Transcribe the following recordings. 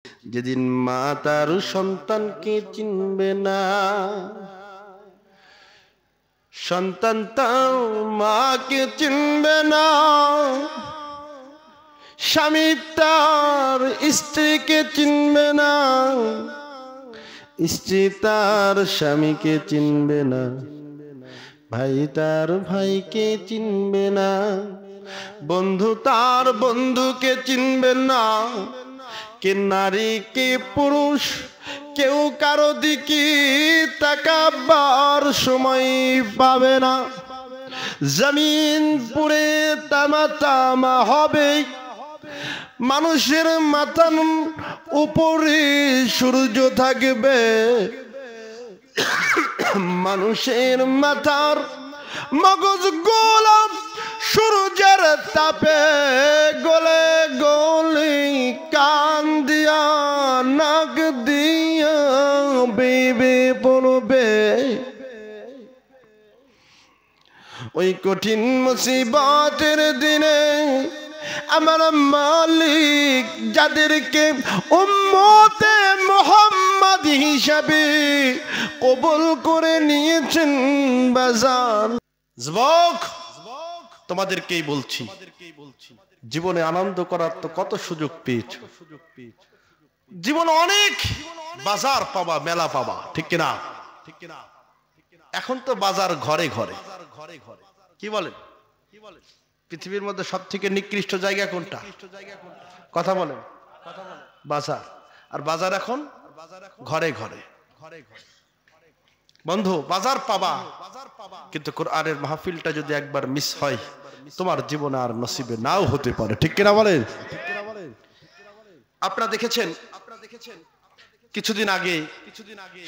যেদিন মা তার সন্তানকে চিনবে না, সন্তান তার মাকে চিনবে না, স্বামী তার স্ত্রীকে চিনবে না, স্ত্রী তার স্বামীকে চিনবে না, ভাই তার ভাইকে চিনবে না, বন্ধু তার বন্ধুকে চিনবে না। কে নারী কে পুরুষ কেউ কারো দিকে তাকাবার সময় পাবে না। জমিন পুড়ে তামা তামা হবে, মানুষের মাথার উপরে সূর্য থাকবে, মানুষের মাথার মগজ গোলাপ সূর্যের তাপে গলে গলে, কান দিয়া নাক দিয়া বেবে পড়বে। ওই কঠিন মুসিবতের দিনে আমার মালিক যাদেরকে উম্মতে মুহাম্মদ হিসাবে কবুল করে নিয়েছেন বাজার, যুবক তোমাদেরকেই বলছি, জীবনে আনন্দ করার তো কত সুযোগ পেয়েছ, জীবনে অনেক বাজার পাবা, মেলা পাবা, ঠিক কিনা? এখন তো বাজার ঘরে ঘরে, কি বলেন? পৃথিবীর মধ্যে সব থেকে নিকৃষ্ট জায়গা কোনটা? কথা বলেন। বাজার। আর বাজার এখন ঘরে ঘরে। বন্ধু বাজার পাবা, কিন্তু কোরআনের মাহফিলটা যদি একবার মিস হয় তোমার জীবনে আর নসিবে নাও হতে পারে, ঠিক কিনা বলেন? আপনারা দেখেছেন কিছুদিন আগে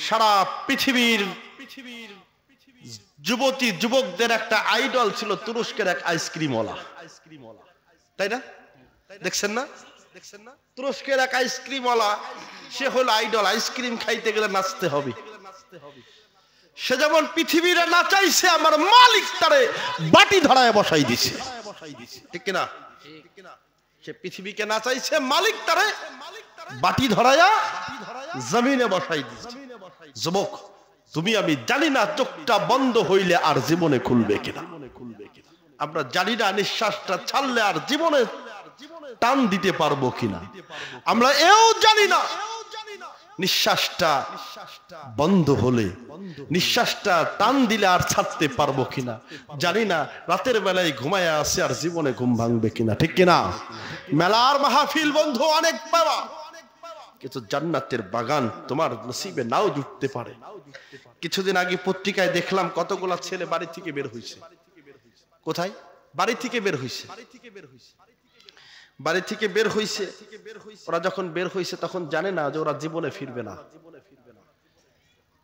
সারা পৃথিবীর যুবতী যুবকদের একটা আইডল ছিল তুরস্কের এক আইসক্রিমওয়ালা, তাই না? দেখছেন না? তুরস্কের এক আইসক্রিমওয়ালা, সে হলো আইডল। আইসক্রিম খাইতে গেলে নাচতে হবে। সে যেমন পৃথিবীর নাচাইছে, আমার মালিক তারে বাটি ধরায় বসাই দিছে, ঠিক কিনা? সে পৃথিবীকে নাচাইছে, মালিক তারে বাটি ধরায়া জমিনে বসাই দিছে। যুবক তুমি আমি জানি না চোখটা বন্ধ হইলে আর জীবনে খুলবে কিনা। আমরা জানি না নিঃশ্বাসটা ছাড়লে আর জীবনে টান দিতে পারবো কিনা। আমরা এও জানি না নিঃশ্বাসটা বন্ধ হলে, নিঃশ্বাসটা টান দিলে আর ছাড়তে পারবো কিনা। জানি না রাতের বেলায় ঘুমায়া আছে আর জীবনে ঘুম ভাঙবে কিনা, ঠিক কিনা? মেলার মাহফিল বন্ধু অনেক পাওয়া, কিন্তু জান্নাতের বাগান তোমার নসিবে নাও জুটতে পারে। কিছুদিন আগে পত্রিকায় দেখলাম কতগুলা ছেলে বাড়ি থেকে বের হইছে। কোথায়? বাড়ি থেকে বের হইছে। বাড়ি থেকে বের হইছে। ওরা যখন বের হইছে তখন জানে না যে ওরা জীবনে ফিরবে না।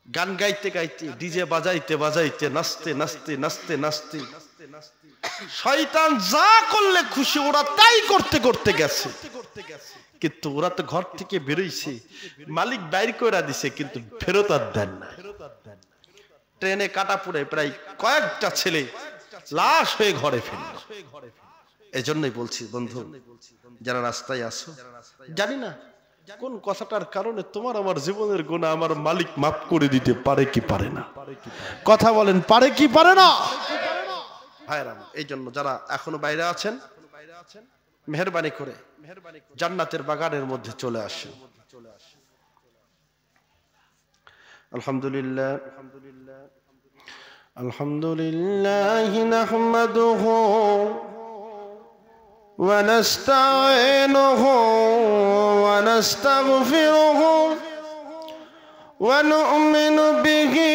গান গাইতে গাইতে, ডিজে বাজাইতে বাজাইতে, নাচতে নাচতে নাচতে নাচতে শয়তান যা করলে খুশি ওরা তাই করতে করতে গেছে। কিন্তু ওরা তো ঘর থেকে বেরোইছে, মালিক বাইর করে দিছে, কিন্তু ফেরত আর দেন না। ট্রেনে কাটা পড়ে প্রায় কয়েকটা ছেলে লাশ হয়ে ঘরে ফিরল। এজন্যই বলছি বন্ধু, যারা রাস্তায় আসো, জানি না কোন কথাটার কারণে তোমার আমার জীবনের গুনাহ আমার মালিক মাফ করে দিতে পারে কি পারে না। কথা বলেন, পারে কি পারে না? ভাইরা, এই জন্য যারা এখনো বাইরে আছেন, মেহেরবানি করে জান্নাতের বাগানের মধ্যে চলে আসেন। আলহামদুলিল্লাহ, আলহামদুলিল্লাহ নাহমাদুহু ওয়া নাস্তাঈনুহু ওয়া নাস্তাগফিরুহু ওয়া নু'মিনু বিহি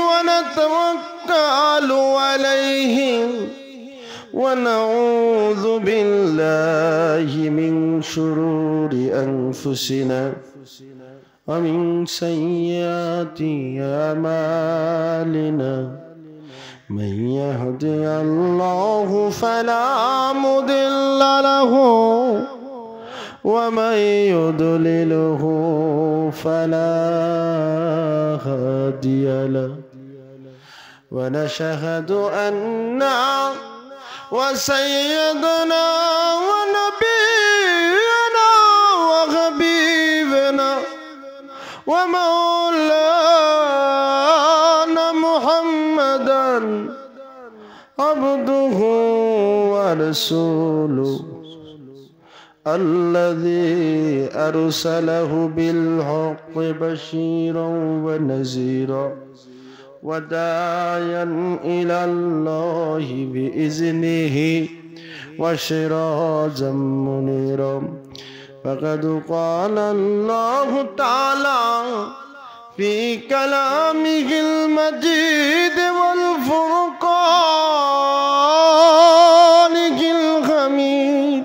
ওয়া নাতাওয়াক্কালু আলাইহি ওয়া নাউযু বিল্লাহি মিন শুরুরি আনফুসিনা ওয়া মিন সাইয়্যাতি আমালিনা। من يهدي الله فلا مضل له ومن يضلله فلا هادي له ونشهد أن وسيدنا ونبينا وحبيبنا ومولانا محمدا عبده ورسوله الذي أرسله بالحق بشيرا ونذيرا وداعيا إلى الله بإذنه وسراجا منيرا فقد قال الله تعالى في كلامه المجيد والفرقانه الحميد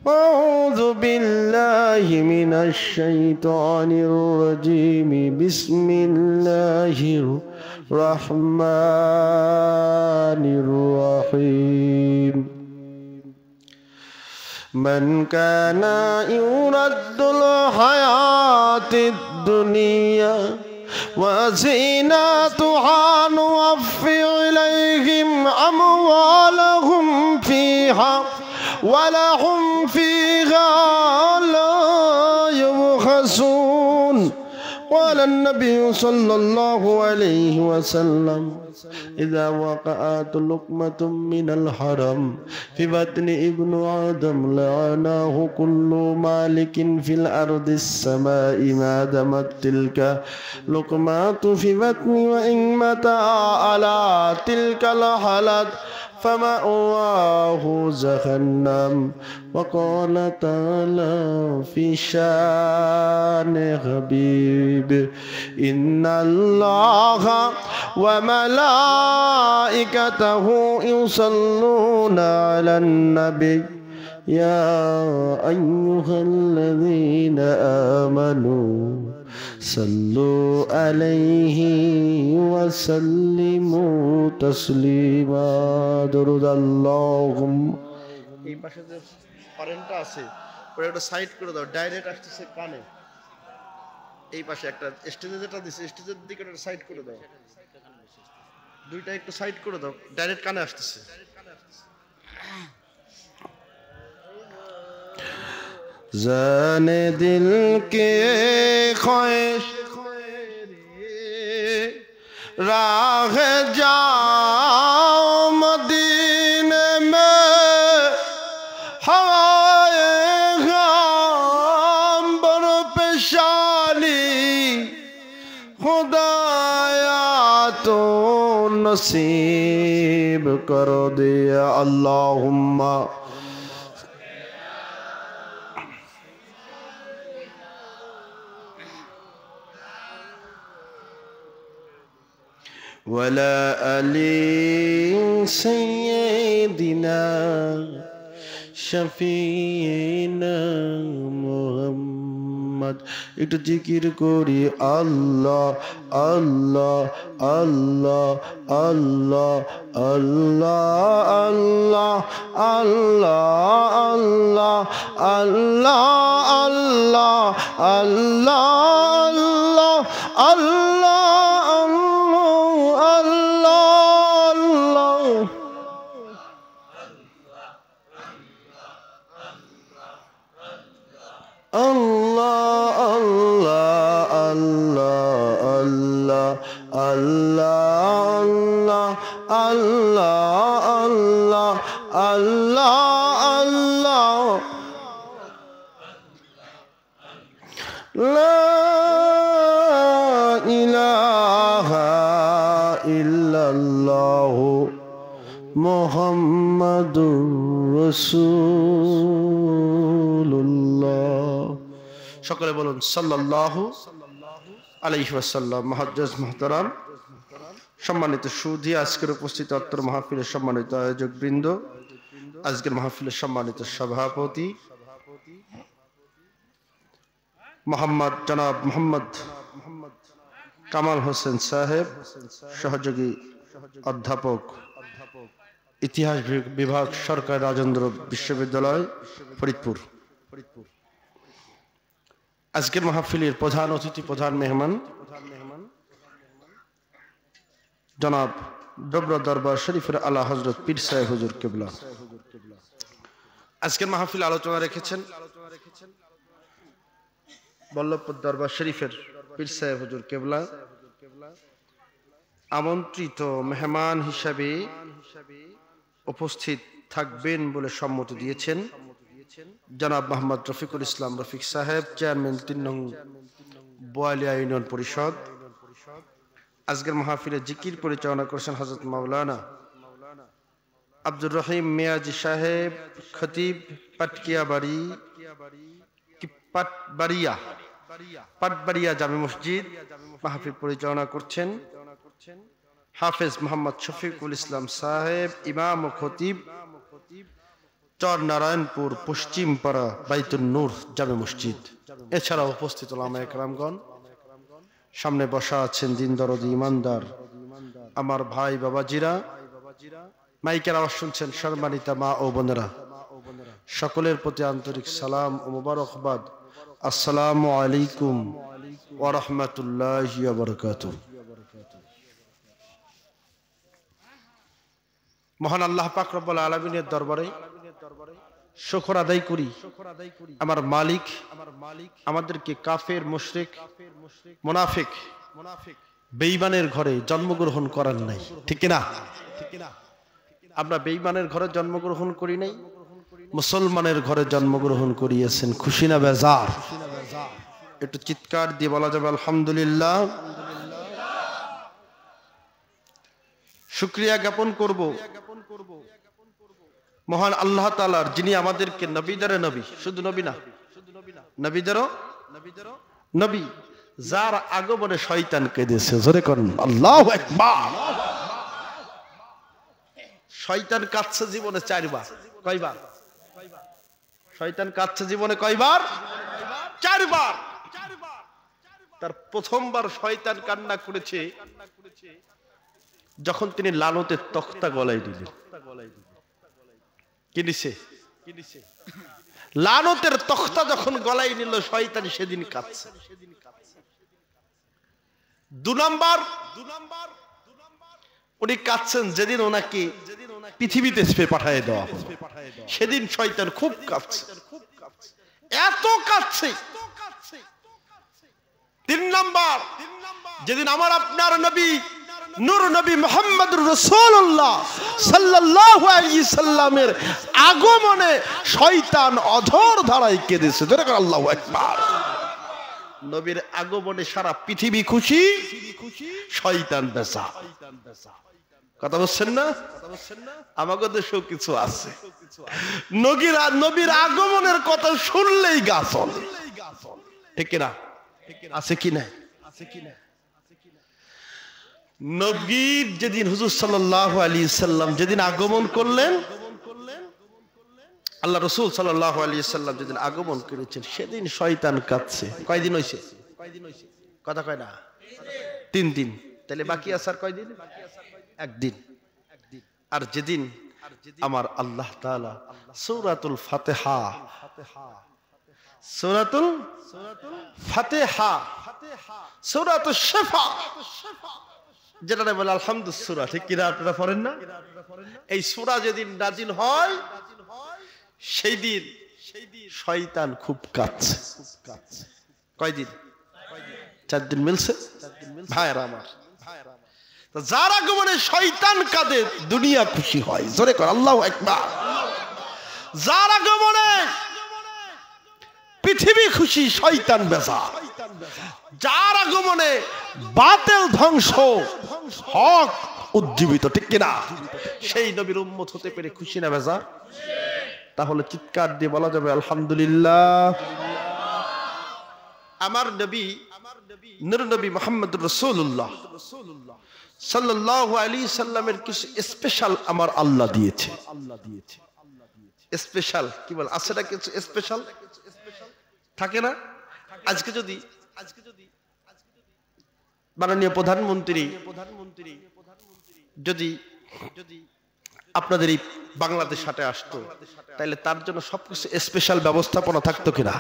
أعوذ بالله من الشيطان الرجيم بسم الله الرحمن الرحيم من كان يرد الحياة الدنيا وزينتها نوفي إليهم أموالهم فيها ولهم فيها لا يبخسون قال النبي صلى الله عليه وسلم إذا وقعت لقمة من الحرم في بطن ابن آدم لعناه كل مالك في الأرض السماء ما دمت تلك لقمات في بطن وإن متى على تلك الحالات فمأواه جهنم وقال تعالى في شان حبيب إن الله وملائكته يصلون على النبي يا أيها الذين آمنوا صلوا عليه وسلموا تسليما درود اللهم এই পাশে যে কারেন্টটা আছে ওটা একটা সাইড করে দাও ডাইরেক্ট আসছে কানে এই পাশে একটা স্টেজে যেটা দিছে স্টেজের দিকে একটা সাইড করে দাও দুইটা একটু সাইড করে দাও ডাইরেক্ট কানে আসছে जाने दिल के ख्वाहिश राह जाओ मदीने में हवाए गम बर पेशानी खुदाया तो नसीब कर दिया अल्लाहुम्मा ولا علي سيدنا شفينا محمد একটু জিকির করি আল্লাহ আল্লাহ আল্লাহ আল্লাহ আল্লাহ আল্লাহ আল্লাহ আল্লাহ আল্লাহ আল্লাহ আল্লাহ মুহাম্মাদুর রাসূলুল্লাহ সকলে বলুন সাল্লাল্লাহু আলাইহি ওয়াসাল্লাম। মুআজ্জাজ মুহতারাম সম্মানিত সুধী, আজকের উপস্থিত অত্র মাহফিলের সম্মানিত আয়োজক বৃন্দ, আজকের মাহফিলের সম্মানিত সভাপতি জনাব মোহাম্মদ কামাল হোসেন সাহেব, সহযোগী অধ্যাপক, ইতিহাস বিভাগ, সরকার রাজেন্দ্র বিশ্ববিদ্যালয়, ফরিদপুর। আজকের মাহফিলের প্রধান অতিথি, প্রধান মেহমান জনাব ডবরা দরবার শরীফের আলা হযরত পীর সাহেব হুজুর কিবলা। আজকের মাহফিল আলোচনা রেখেছেন বল্লভপুর দরবার শরীফের পীর সাহেব হুজুর কেবলা আমন্ত্রিত মেহমান হিসাবে উপস্থিত থাকবেন বলে সম্মতি দিয়েছেন জনাব মোহাম্মদ রফিকুল ইসলাম রফিক সাহেব, চেয়ারম্যান ৩ নং বোয়ালিয়া ইউনিয়ন পরিষদ। আজকের মাহফিলে জিকির পরিচালনা করেছেন হযরত মাওলানা আব্দুর রহিম মিয়াজি সাহেব, খতিব পাটবাড়িয়া জামে মসজিদ। মাহফিল পরিচালনা করছেন হাফেজ মোহাম্মদ শফিকুল ইসলাম সাহেব, ইমাম ও খতিব, চর নারায়ণপুর পশ্চিম পাড়া বাইতুন নূর জামে মসজিদ। এছাড়া উপস্থিত ওলামায়ে কেরামগণ, সামনে বসা আছেন দিন দরদি ইমানদার আমার ভাই বাবাজিরা, মাইকের আওয়াজ শুনছেন সম্মানিতা মা ও বোনেরা, সকলের প্রতি আন্তরিক সালাম ও মোবারকবাদ। আসসালামু আলাইকুম ওয়া রাহমাতুল্লাহি ওয়া বারাকাতুহু। মহান আল্লাহ পাক রব্বুল আলামিনের দরবারে শুকর আদায় করি, আমার মালিক আমাদেরকে কাফের, মুশরিক, মুনাফিক, বেঈমানের ঘরে জন্মগ্রহণ করার নাই, ঠিক না? আমরা বেঈমানের ঘরে জন্মগ্রহণ করি নাই, মুসলমানের ঘরে জন্মগ্রহণ করিয়েছেন। খুশি না বেজার? একটু চিৎকার দিয়ে বলা যাবে আলহামদুলিল্লাহ। শুকরিয়া জ্ঞাপন করব মহান আল্লাহ তাআলার, যিনি আমাদেরকে নবীদের নবী, শুধু নবী না, নবীদেরও নবী, যার আগমনে শয়তান কেঁদেছে। জোরে করেন আল্লাহু আকবার। শয়তান কাঁদছে জীবনে 4 বার। কয়বার? শয়তান কাঁদছে জীবনে কয়বার? 4 বার। তার প্রথমবার শয়তান কান্না করেছে যখন তিনি লানতের তখতা গলায় দিলেন। কি দিছে? লানতের তখতা যখন গলায় নিল শয়তান, সেদিন কাঁদছে। 2 নাম্বার উনি কাঁদছেন যেদিন ওনাকে পৃথিবীতে পাঠিয়ে দেওয়া হলো, সেদিন শয়তান খুব কাঁদছে, এত কাঁদছে। 3 নাম্বার যেদিন আমার আপনার নবী নূর নবী মুহাম্মদুর রাসূলুল্লাহ সাল্লাল্লাহু আলাইহি সাল্লামের আগমনে শয়তান অঝোর ধারায় কেঁদেছে। জোরে করে আল্লাহু আকবার। নবীর আগমনে সারা পৃথিবী খুশি, শয়তান বেজা। কথা বলছেন না? আমাদের দেশেও কিছু আছে, নবীর আগমনের কথা শুনলেই গা চলে, ঠিক না? আছে কি না? নবীর যেদিন হুজুর সাল্লাল্লাহু আলাইহি সাল্লাম যেদিন আগমন করলেন, আল্লাহ রাসূল সাল্লাল্লাহু আলাইহি সাল্লাম যেদিন আগমন করেছেন, সেদিন শয়তান কাঁদছে। কয়দিন হইছে? কথা কয় না? 3 দিন। তাহলে বাকি আছে আর কয়দিন? 1 দিন। আর যেদিন আমার আল্লাহ তাআলা সূরাতুল ফাতিহা, সূরাতুল ফাতিহা, সূরাতুশ শিফা, যেটা বলে আলহামদুলিল্লাহ সূরা, ঠিক কি না? আপনারা পড়েন না? এই সূরা যেদিন নাজিল হয়, সেই দিন শয়তান খুব কাঁদছে। কয়দিন? 4 দিন। মিলছে ভাইরা আমার? যার আগমনে শয়তান কাঁদে, দুনিয়া খুশি হয়। জোরে কর আল্লাহু আকবার। যার আগমনে পৃথিবী খুশি, শয়তান বেজা। যার আগমনে বাতিল ধ্বংস, হক উজ্জীবিত, ঠিক কিনা? সেই নবীর উম্মত হতে পেরে খুশি না বেজা? তাহলে চিৎকার দিয়ে বলা যাবে আলহামদুলিল্লাহ। আমার নবী নূর নবী মুহাম্মদুর রাসূলুল্লাহ সাল্লাল্লাহু আলাইহি সাল্লামের কিছু স্পেশাল আমার আল্লাহ দিয়েছে। স্পেশাল কি বল? আছে না কিছু স্পেশাল? থাকে না? আজকে যদি মাননীয় প্রধানমন্ত্রী যদি আপনাদের এই বাংলাদেশ হাটে আসতো, তাহলে তার জন্য সবকিছু স্পেশাল ব্যবস্থাপনা থাকতো কিনা?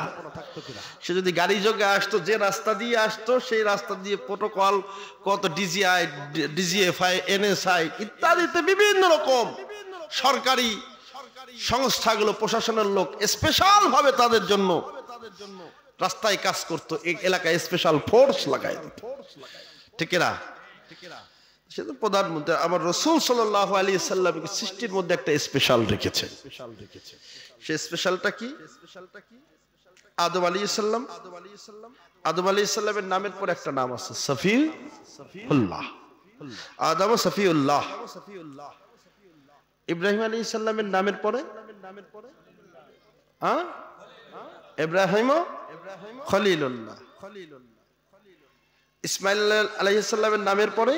সে যদি গাড়ি যোগে আসতো, যে রাস্তা দিয়ে আসতো, সেই রাস্তা দিয়ে প্রোটোকল, কত ডিজিআই, ডিজিএফআই, এনএসআই ইত্যাদিতে বিভিন্ন রকম সরকারি সংস্থাগুলো, প্রশাসনের লোক স্পেশাল ভাবে তাদের জন্য রাস্তায় কাজ করতো, এই এলাকায় স্পেশাল ফোর্স লাগায় দিত, ঠিক না? সে তো প্রধানমন্ত্রী। আমার রাসূল সাল্লাল্লাহু আলাইহি সাল্লাম সৃষ্টির মধ্যে একটা স্পেশাল রেখেছে। সে স্পেশালটা কি? আদম আলাইহিস সালাম, আদম আলাইহিস সালামের নামের পর একটা নাম আছে সফিউল্লাহ, আদম সফিউল্লাহ। ইব্রাহিম আলাইহিস সালামের নামের পরে ইব্রাহিম খলিলুল্লাহ। ইসমাইল আলাইহিস সালামের নামের পরে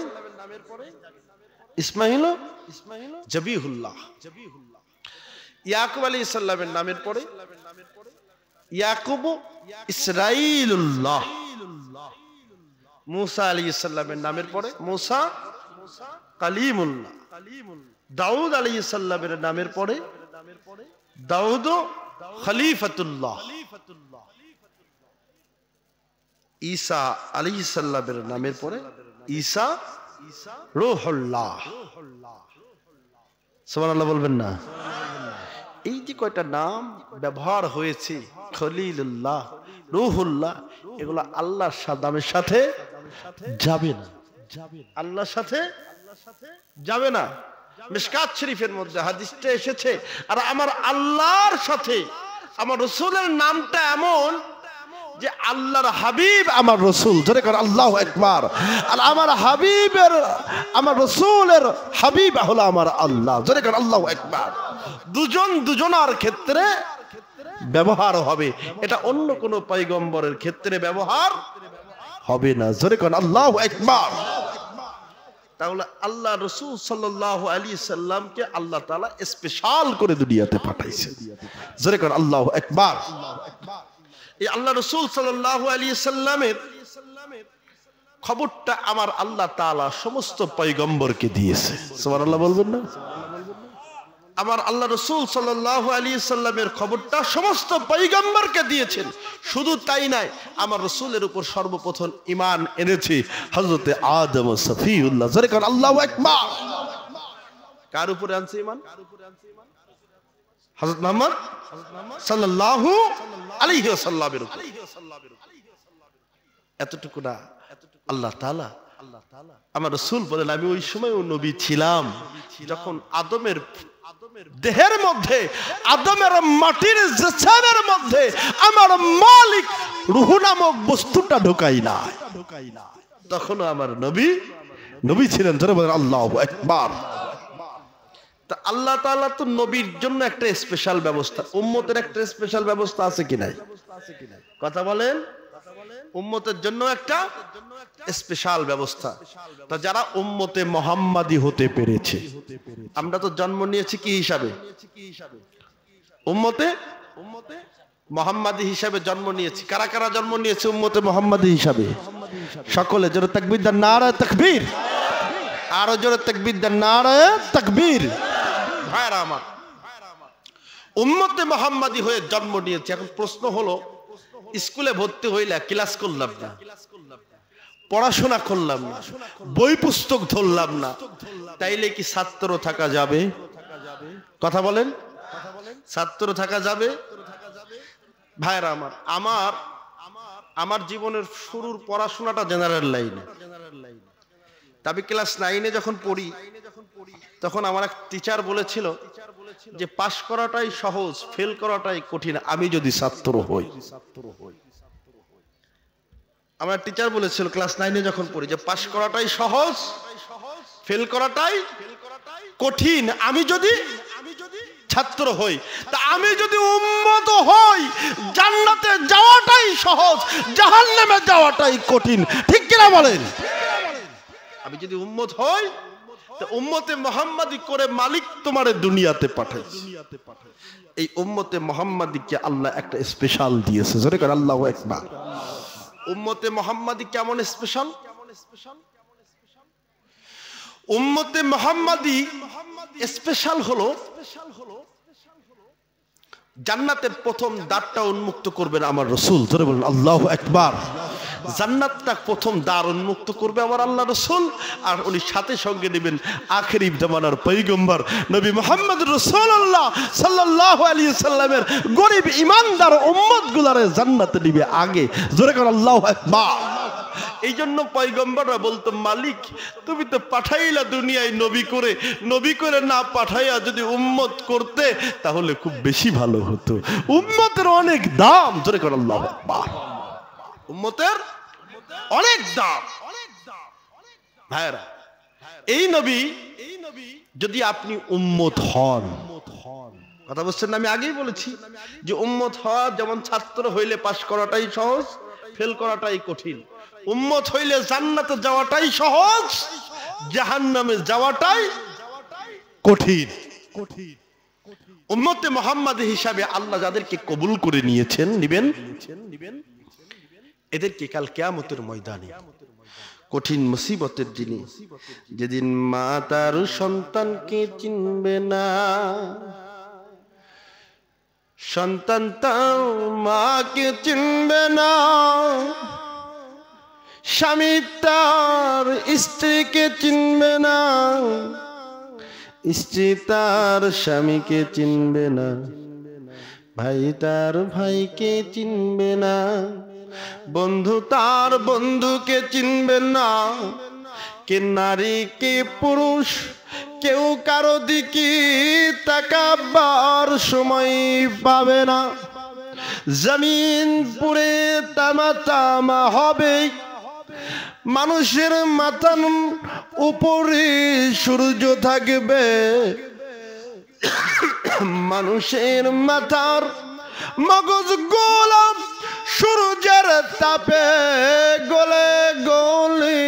ইসমাইল জবিহুল্লাহ। ইয়াকুব আলাইহিস সালামের নামের পরে ইয়াকুব ইসরাইলুল্লাহ। মুসা আলাইহিস সালামের নামের পরে মুসা কালিমুল্লাহ। দাউদ আলাইহিস সালামের নামের পরে দাউদ খলিফাতুল্লাহ। ঈসা আলাইহিস সালামের নামের পরে ঈসা রূহুল্লাহ। সুবহানাল্লাহ বলবেন না? এই যে কয়টা নাম ব্যবহার হয়েছে, খলিলুল্লাহ, রূহুল্লাহ, এগুলো আল্লাহর নামের সাথে যাবে না, আল্লাহর সাথে যাবে না। মিশকাত শরীফের মধ্যে হাদিসটা এসেছে, আর আমার আল্লাহর সাথে আমার রাসূলের নামটা এমন যে আল্লাহর হাবিব আমার রাসূল, জোরে করে আল্লাহু আকবার। আর আমার হাবিবের, আমার রাসূলের হাবিব হলো আমার আল্লাহ, জোরে করে আল্লাহু আকবার। দুজন দুজনার ক্ষেত্রে ব্যবহার হবে, এটা অন্য কোন পয়গম্বরের ক্ষেত্রে ব্যবহার হবে না, জোরে করে আল্লাহু আকবার। তাহলে আল্লাহ রাসূল সাল্লাল্লাহু আলাইহি সাল্লামকে আল্লাহ তাআলা স্পেশাল করে দুনিয়াতে পাঠাইছে, জোরে করে আল্লাহু আকবার। এই আল্লাহ রাসূল সাল্লাল্লাহু আলাইহি সাল্লামের খবরটা আমার আল্লাহ তাআলা সমস্ত পয়গম্বরকে দিয়েছে, সুবহানাল্লাহ বলবেন না? আমার আল্লাহ রাসূল সাল্লাল্লাহু আলাইহি সাল্লামের খবরটা সমস্ত পয়গম্বরকে দিয়েছেন। শুধু তাই নয়, আমার রাসূলের উপর সর্বপ্রথম ঈমান এনেছে হযরতে আদম সফিউল্লাহ, জোরে করে আল্লাহু আকবার। কার উপরে আনছে ঈমান? হযরত মুহাম্মদ সাল্লাল্লাহু আলাইহি ওয়াসাল্লামের উপর। এতটুকু না, আল্লাহ তাআলা আমার রাসূল বলেন, আমি ওই সময়ও নবী ছিলাম যখন আদমের দেহের মধ্যে, আদমের মাটির জিসমের মধ্যে আমার মালিক রূহ নামক বস্তুটা ঢোকাই না, তখনও আমার নবী ছিলেন, যারা বলেন আল্লাহু আকবার। তা আল্লাহ তাআলা তো নবীর জন্য একটা স্পেশাল ব্যবস্থা, উম্মতের একটা স্পেশাল ব্যবস্থা আছে কি নাই? কথা বলেন। উম্মতের জন্য একটা স্পেশাল ব্যবস্থা। তা যারা উম্মতে মুহাম্মাদি হতে পেরেছে, আমরা তো জন্ম নিয়েছি কি হিসাবে? উম্মতে মুহাম্মাদি হিসাবে জন্ম নিয়েছি। কারা কারা জন্ম নিয়েছে উম্মতে মুহাম্মাদি হিসাবে? সকলে জোরে তাকবীর দেন, নারে তাকবীর। আরো জোরে তাকবীর দেন, নারে তাকবীর। ভাইরা আমার, উম্মতে মুহাম্মাদি হয়ে জন্ম নিয়েছে। এখন প্রশ্ন হলো, স্কুলে ভর্তি হইলা, ক্লাস করলাম না, পড়াশোনা করলাম না, বই পুস্তক ধরলাম না, তাইলে কি ছাত্র থাকা যাবে? কথা বলেন, ছাত্র থাকা যাবে? ভাইরা আমার, আমার জীবনের শুরুর পড়াশোনাটা জেনারেল লাইনে। তবে ক্লাস 9-এ যখন পড়ি, তখন আমার এক টিচার বলেছিল যে পাস করাটাই সহজ, ফেল করাটাই কঠিন, আমি যদি ছাত্র হই। আমার টিচার বলেছিল ক্লাস 9-এ যখন পড়ি যে পাস করাটাই সহজ, ফেল করাটাই কঠিন, আমি যদি ছাত্র হই। তা আমি যদি উম্মত হই, জান্নাতে যাওয়াটাই সহজ, জাহান্নামে যাওয়াটাই কঠিন, ঠিক কিনা বলেন? আমি যদি উম্মত হই, তো উম্মতে মুহাম্মাদি করে মালিক তোমারে দুনিয়াতে পাঠাইছে। এই উম্মতে মুহাম্মাদিকে আল্লাহ একটা স্পেশাল দিয়েছে, জোরে করে আল্লাহু আকবার। উম্মতে মুহাম্মাদি কেমন স্পেশাল? উম্মতে মুহাম্মাদি স্পেশাল হলো, জান্নাতের প্রথম দ্বারটা উন্মুক্ত করবেন আমার রাসূল, জোরে বলুন আল্লাহু আকবার। জান্নাতটা প্রথম দ্বার উন্মুক্ত করবে আমার আল্লাহ রাসূল, আর উনি সাথে সঙ্গে নেবেন আখেরি জামানার পয়গম্বর নবী মুহাম্মদ রাসূলুল্লাহ সাল্লাল্লাহু আলাইহি সাল্লামের গরিব ইমানদার উম্মতগুলারে জান্নাতে দিবে আগে। জোরে করে আল্লাহু আকবার। এই জন্য পয়গম্বররা বলতো, মালিক তুমি তো পাঠাইলা দুনিয়ায় নবী করে না পাঠাইয়া যদি উম্মত করতে তাহলে খুব বেশি ভালো হতো। উম্মতের অনেক দাম। জোরে করে আল্লাহু আকবার। উম্মতের অনেক দাম। ভাইরা, এই নবী যদি আপনি উম্মত হন, কথা বলছেন না, আমি আগেই বলেছি যে উম্মত হওয়া যেমন ছাত্র হইলে পাস করাটাই সহজ, ফেল করাটাই কঠিন। উম্মত হইলে জান্নাতে যাওয়াটাই সহজ, জাহান্নামে যাওয়াটাই কঠিন। উম্মতে মুহাম্মদ হিসাবে আল্লাহ যাদেরকে কবুল করে নিবেন এদেরকে কাল কিয়ামতের ময়দানে কঠিন মুসিবতের দিনে, যেদিন মা তার সন্তানকে চিনবে না, সন্তান তার মাকে চিনবে না, স্বামী তার স্ত্রীকে চিনবে না, স্ত্রী তার স্বামীকে চিনবে না, ভাই তার ভাইকে চিনবে না, বন্ধু তার বন্ধুকে চিনবে না, কে নারী কে পুরুষ কেউ কারো দিকে তাকাবার সময় পাবে না। জমিন পুড়ে তামা তামা হবে, মানুষের মাথার উপরে সূর্য থাকবে, মানুষের মাথার মগজ গোলাম সূর্যের তাপে গলে গলে,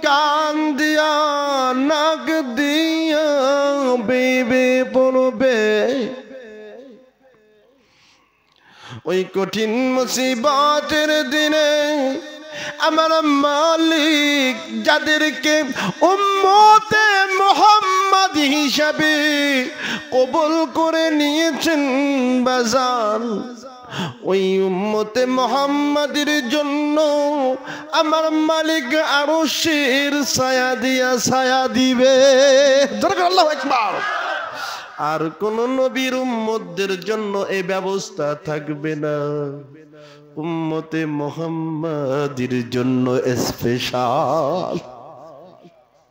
কান দিয়া নাক দিয়া বেবে পড়বে। ওই কঠিন মুসিবতের দিনে আমার মালিক যাদেরকে উম্মতে মুহাম্মদ হিসাবে কবুল করে নিয়েছেন বাজান, ওই উম্মতে মুহাম্মাদের জন্য আমার মালিক আরশের ছায়া দিয়া ছায়া দিবে। আল্লাহু আকবার। আর কোন নবীর উম্মতদের জন্য এই ব্যবস্থা থাকবে না, উম্মতে মুহাম্মাদের জন্য স্পেশাল।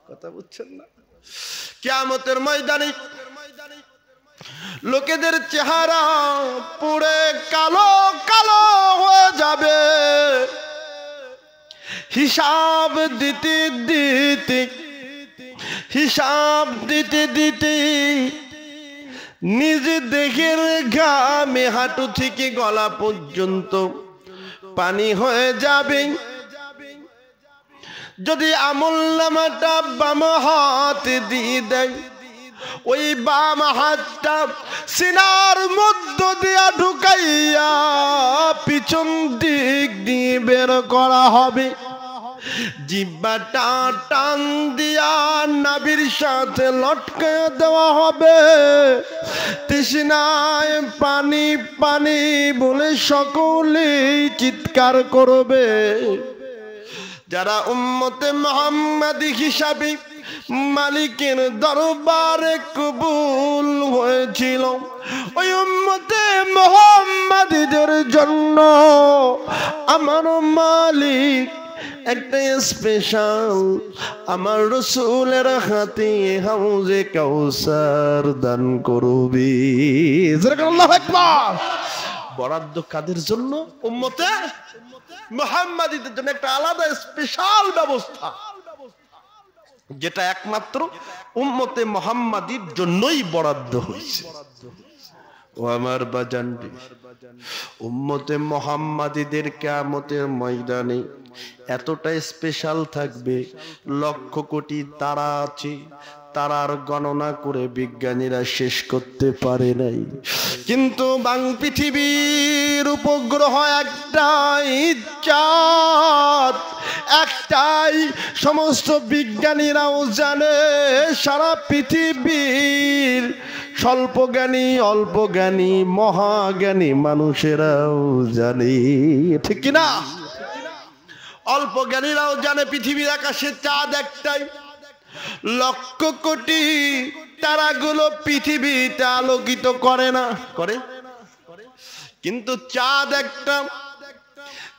কথা বুঝছেন না? কিয়ামতের ময়দানে লোকেদের চেহারা পুড়ে কালো কালো হয়ে যাবে, হিসাব দিতে দিতে নিজে দেহের ঘামে হাঁটু থেকে গলা পর্যন্ত পানি হয়ে যাবে। যদি আমলনামাটা বাম হাতে দিয়ে দেয়, ওই বাম হাতটা সিনার মধ্য দিয়া ঢুকাইয়া পিছন দিক দিয়ে বের করা হবে, জিহ্বাটা টান দিয়া নাভির সাথে লটকে দেওয়া হবে। তৃষ্ণায় পানি পানি বলে সকলেই চিৎকার করবে। যারা উম্মতে মুহাম্মাদি হিসাবে মালিকের দরবারে কবুল হয়েছিল, ওই উম্মতে মুহাম্মাদিদের জন্য আমার মালিক একটা স্পেশাল আমার রাসূলের হাতে হাউজে কাউসার দান করবে। আল্লাহু আকবার। বরাদ্দ কাদের জন্য? উম্মতে মুহাম্মাদিদের জন্য একটা আলাদা স্পেশাল ব্যবস্থা, যেটা একমাত্র উম্মতে মুহাম্মাদির জন্যই বরাদ্দ হয়েছে। ও আমার বাজান, উম্মতে মুহাম্মাদিদের কিয়ামতের ময়দানে এতটা স্পেশাল থাকবে, লক্ষ কোটি তারা আছে, তারার গণনা করে বিজ্ঞানীরা শেষ করতে পারে নাই। কিন্তু পৃথিবীর উপগ্রহ একটাই, চাঁদ একটাই, সমস্ত বিজ্ঞানীরাও জানে, সারা পৃথিবীর স্বল্পজ্ঞানী অল্পজ্ঞানী মহাজ্ঞানী মানুষেরাও জানে, ঠিক কিনা? অল্প জ্ঞানীরাও জানে পৃথিবীর আকাশে চাঁদ একটাই, লক্ষ কোটি তারাগুলো পৃথিবীতে আলোকিত করে না, করে? কিন্তু চাঁদ একটা,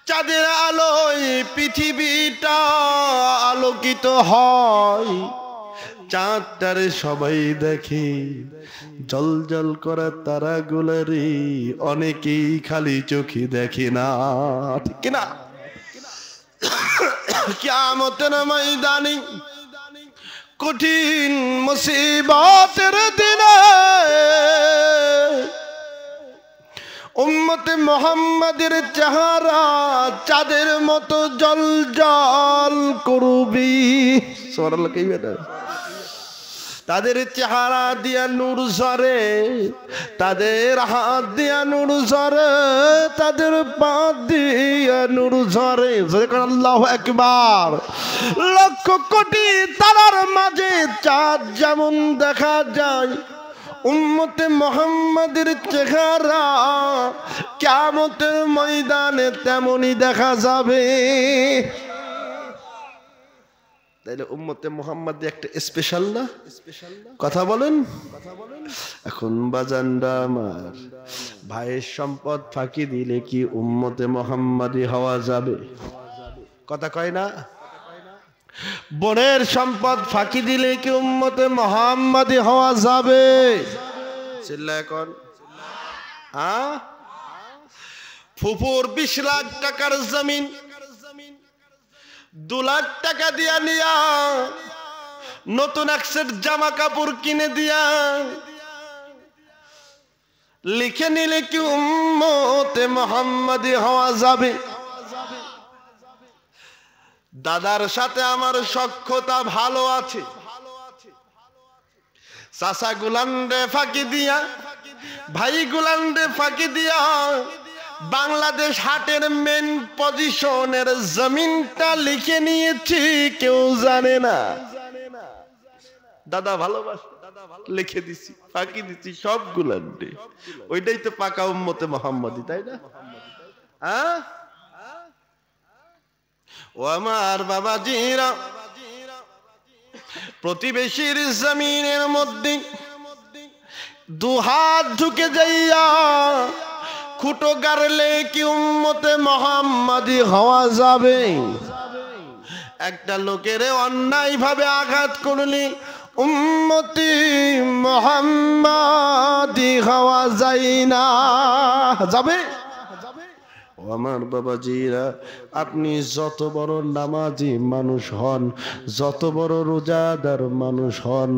চাঁদের আলোয় পৃথিবীটা আলোকিত হয়। চাঁদটারে সবাই দেখে, জল জল করা তারাগুলারে অনেকেই খালি চোখে দেখে না, ঠিক না? কিয়ামতের ময়দানে কঠিন মুসিবতের দিনে উম্মতে মুহাম্মাদের চেহারা চাঁদের মতো জল জল করবি। সুবহানাল্লাহ, কি বেটা? তাদের চেহারা দিয়া নূর ঝরে, তাদের হাত দিয়া নূর ঝরে, তাদের পা দিয়া নূর ঝরে। আল্লাহু আকবার। লক্ষ কোটি তারার মাঝে চাঁদ যেমন দেখা যায়, উম্মতে মুহাম্মাদের চেহারা কিয়ামতের ময়দানে তেমনই দেখা যাবে। তাইলে উম্মতে মুহাম্মাদি একটা স্পেশাল না? কথা বলেন। এখন বাজানরা আমার, ভাইয়ের সম্পদ ফাঁকি দিলে কি উম্মতে মুহাম্মাদি হওয়া যাবে? কথা কয় না? বোনের সম্পদ ফাঁকি দিলে কি উম্মতে মুহাম্মাদি হওয়া যাবে? চিল্লায় কোন? ফুফুর 20 লাখ টাকার জমিন 2 লাখ টাকা দিয়া নিয়া নতুন এক সেট জামা কাপড় কিনে দিয়া লিখে নিলে কি উম্মতে মুহাম্মাদি হওয়া যাবে? দাদার সাথে আমার সখ্যতা ভালো আছে, চাচা গুলান্ডে ফাঁকি দিয়া, ভাই গুলান্ডে ফাঁকি দিয়া বাংলাদেশ হাটের মেন পজিশনের জমিনটা লিখে নিয়েছি, কেউ জানে না। দাদা ভালোবাসে, লিখে দিছি, ফাঁকি দিছি সব গুলান্ডে। ওইটাই তো পাকা উম্মতে মুহাম্মাদি, তাই না? ও আমার বাবাজিরা, প্রতিবেশীর জমিনের মধ্যে 2 হাত ঢুকে যাইয়া খুঁটো গাড়লে কি উম্মতে মুহাম্মাদি হওয়া যাবে? একটা লোকের অন্যায় ভাবে আঘাত করলে উম্মতি মুহাম্মাদি হওয়া যায় না, যাবে? ও আমার বাবাজিরা, আপনি যত বড় নামাজি মানুষ হন, যত বড় রোজাদার মানুষ হন,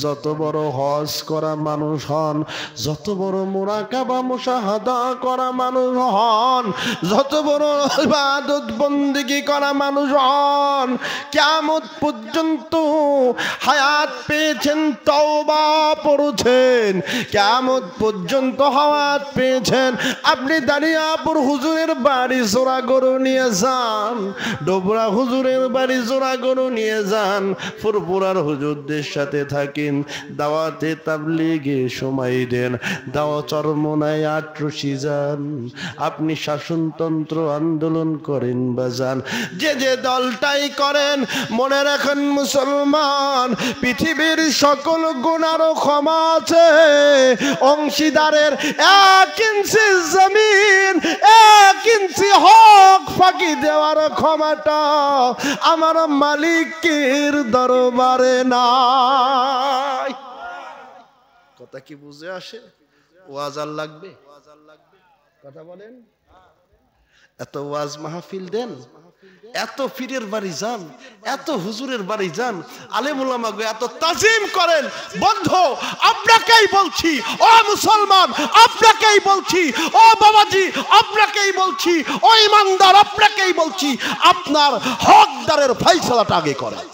যত বড় হজ করা মানুষ হন, যত বড় মুরাকাবা মুশাহাদা করা মানুষ হন, যত বড় ইবাদত বন্দেগী করা মানুষ হন, কিয়ামত পর্যন্ত হায়াত পেয়েছেন, তওবা পড়ছেন, কিয়ামত পর্যন্ত হায়াত পেয়েছেন, আপনি দাঁড়িয়াপুর হুজুরের বাড়ি জোড়া গরু নিয়ে যান, ডোবরা হুজুরের বাড়ি জোড়া গরু নিয়ে যান, ফুরপুরার হুজুরদের সাথে থাকেন, দাওয়াতে তাবলীগে সময় দেন, দাওয়া চরমনায় আটরশি যান, আপনি শাসনতন্ত্র আন্দোলন করেন বা যান, যে যে দলটাই করেন, মনে রাখেন মুসলমান, পৃথিবীর সকল গুনারও ক্ষমা আছে। অংশীদারের 1 ইঞ্চি জমিন, 1 ইঞ্চি হক ফাঁকি দেওয়ার ক্ষমাটা আমার মালিকের দরবারে নাই। কথা কি বুঝে আসে? ওয়াজ আর লাগবে? কথা বলেন। এত ওয়াজ মাহফিল দেন, এত পীরের বাড়ি যান, এত হুজুরের বাড়ি যান, আলেম উলামা গো এত তাজিম করেন। বন্ধু, আপনাকেই বলছি, ও মুসলমান আপনাকেই বলছি, ও বাবাজি আপনাকেই বলছি, ও ইমানদার আপনাকেই বলছি, আপনার হকদারের ফয়সালাটা আগে করেন।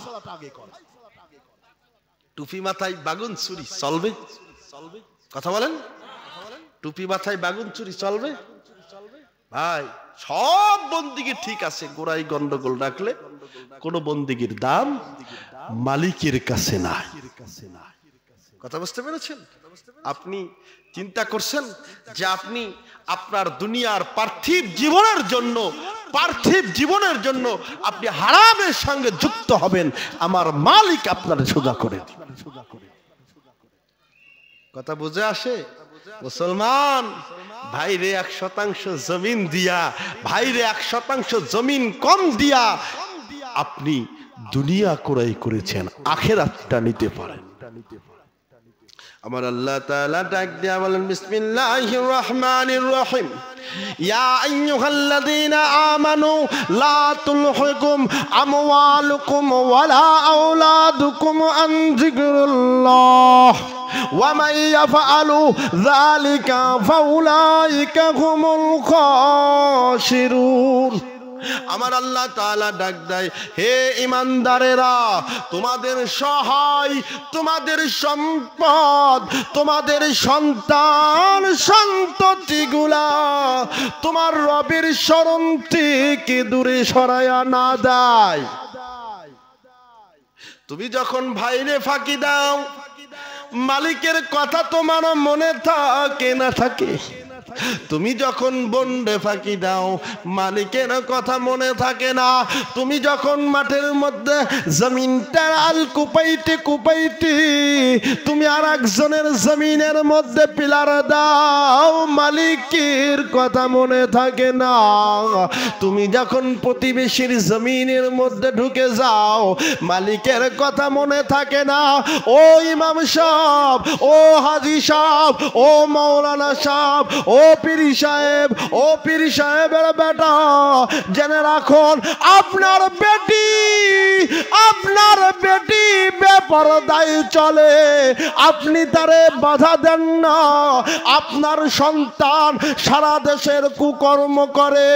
টুপি মাথায় বাগুন চুরি চলবে? কথা বলেন। টুপি মাথায় বাগুন চুরি চলবে? ভাই, সব বন্দিগি ঠিক আছে, গোড়াই গন্ডগোল রাখলে কোন বন্দিগির দাম মালিকের কাছে নাই। কথা বুঝতে পেরেছেন? আপনি চিন্তা করছেন যে আপনি আপনার দুনিয়ার পার্থিব জীবনের জন্য পার্থিব জীবনের জন্য আপনি হারামের সঙ্গে যুক্ত হবেন, আমার মালিক আপনার সোজা করে দিবেন। কথা বুঝে আসে? মুসলমান ভাইরে 1% জমিন দিয়া, ভাইরে 1% জমিন কম দিয়া আপনি দুনিয়া ক্রয় করেছেন, আখিরাতটা নিতে পারেন। আমার আল্লাহ তাআলা ডাক দিয়া বলেন, বিসমিল্লাহির রহমানির রহিম, ইয়া আইয়ুহাল্লাযীনা আমানু লা তুলহিকুম আমওয়ালুকুম ওয়ালা আওলাদুকুম আন যিকরিল্লাহ ওয়া মান ইয়াফআলু যালিকা ফাউলাইকা হুমুল খাসিরুন। আমার আল্লাহ তাআলা ডাক দেয়, হে ঈমানদারেরা, তোমাদের সহায়, তোমাদের সম্পদ, তোমাদের সন্তান সন্ততিগুলা তোমার রবের শরণ থেকে দূরে সরায়া না দেয়। তুমি যখন ভাইরে ফাঁকি দাও, মালিকের কথা তোমার মনে থাকে না থাকে। তুমি যখন বন্ডে ফাঁকি দাও, মালিকের কথা মনে থাকে না। তুমি যখন মাঠের মধ্যে জমিনটা আল কুপাইতে কুপাইতে তুমি আর একজনের জমিনের মধ্যে পিলার দাও, মালিকের কথা মনে থাকে না। তুমি যখন প্রতিবেশীর জমিনের মধ্যে ঢুকে যাও, মালিকের কথা মনে থাকে না। ও ইমাম সাহেব, ও হাজী সাহেব, ও মাওলানা সাহেব, ও পীর সাহেব, ও পীর সাহেবের বেটা, জেনে রাখুন আপনার বেটি বেপরদায় চলে, আপনি তারে বাধা দেন না। আপনার সন্তান সারা দেশের কুকর্ম করে,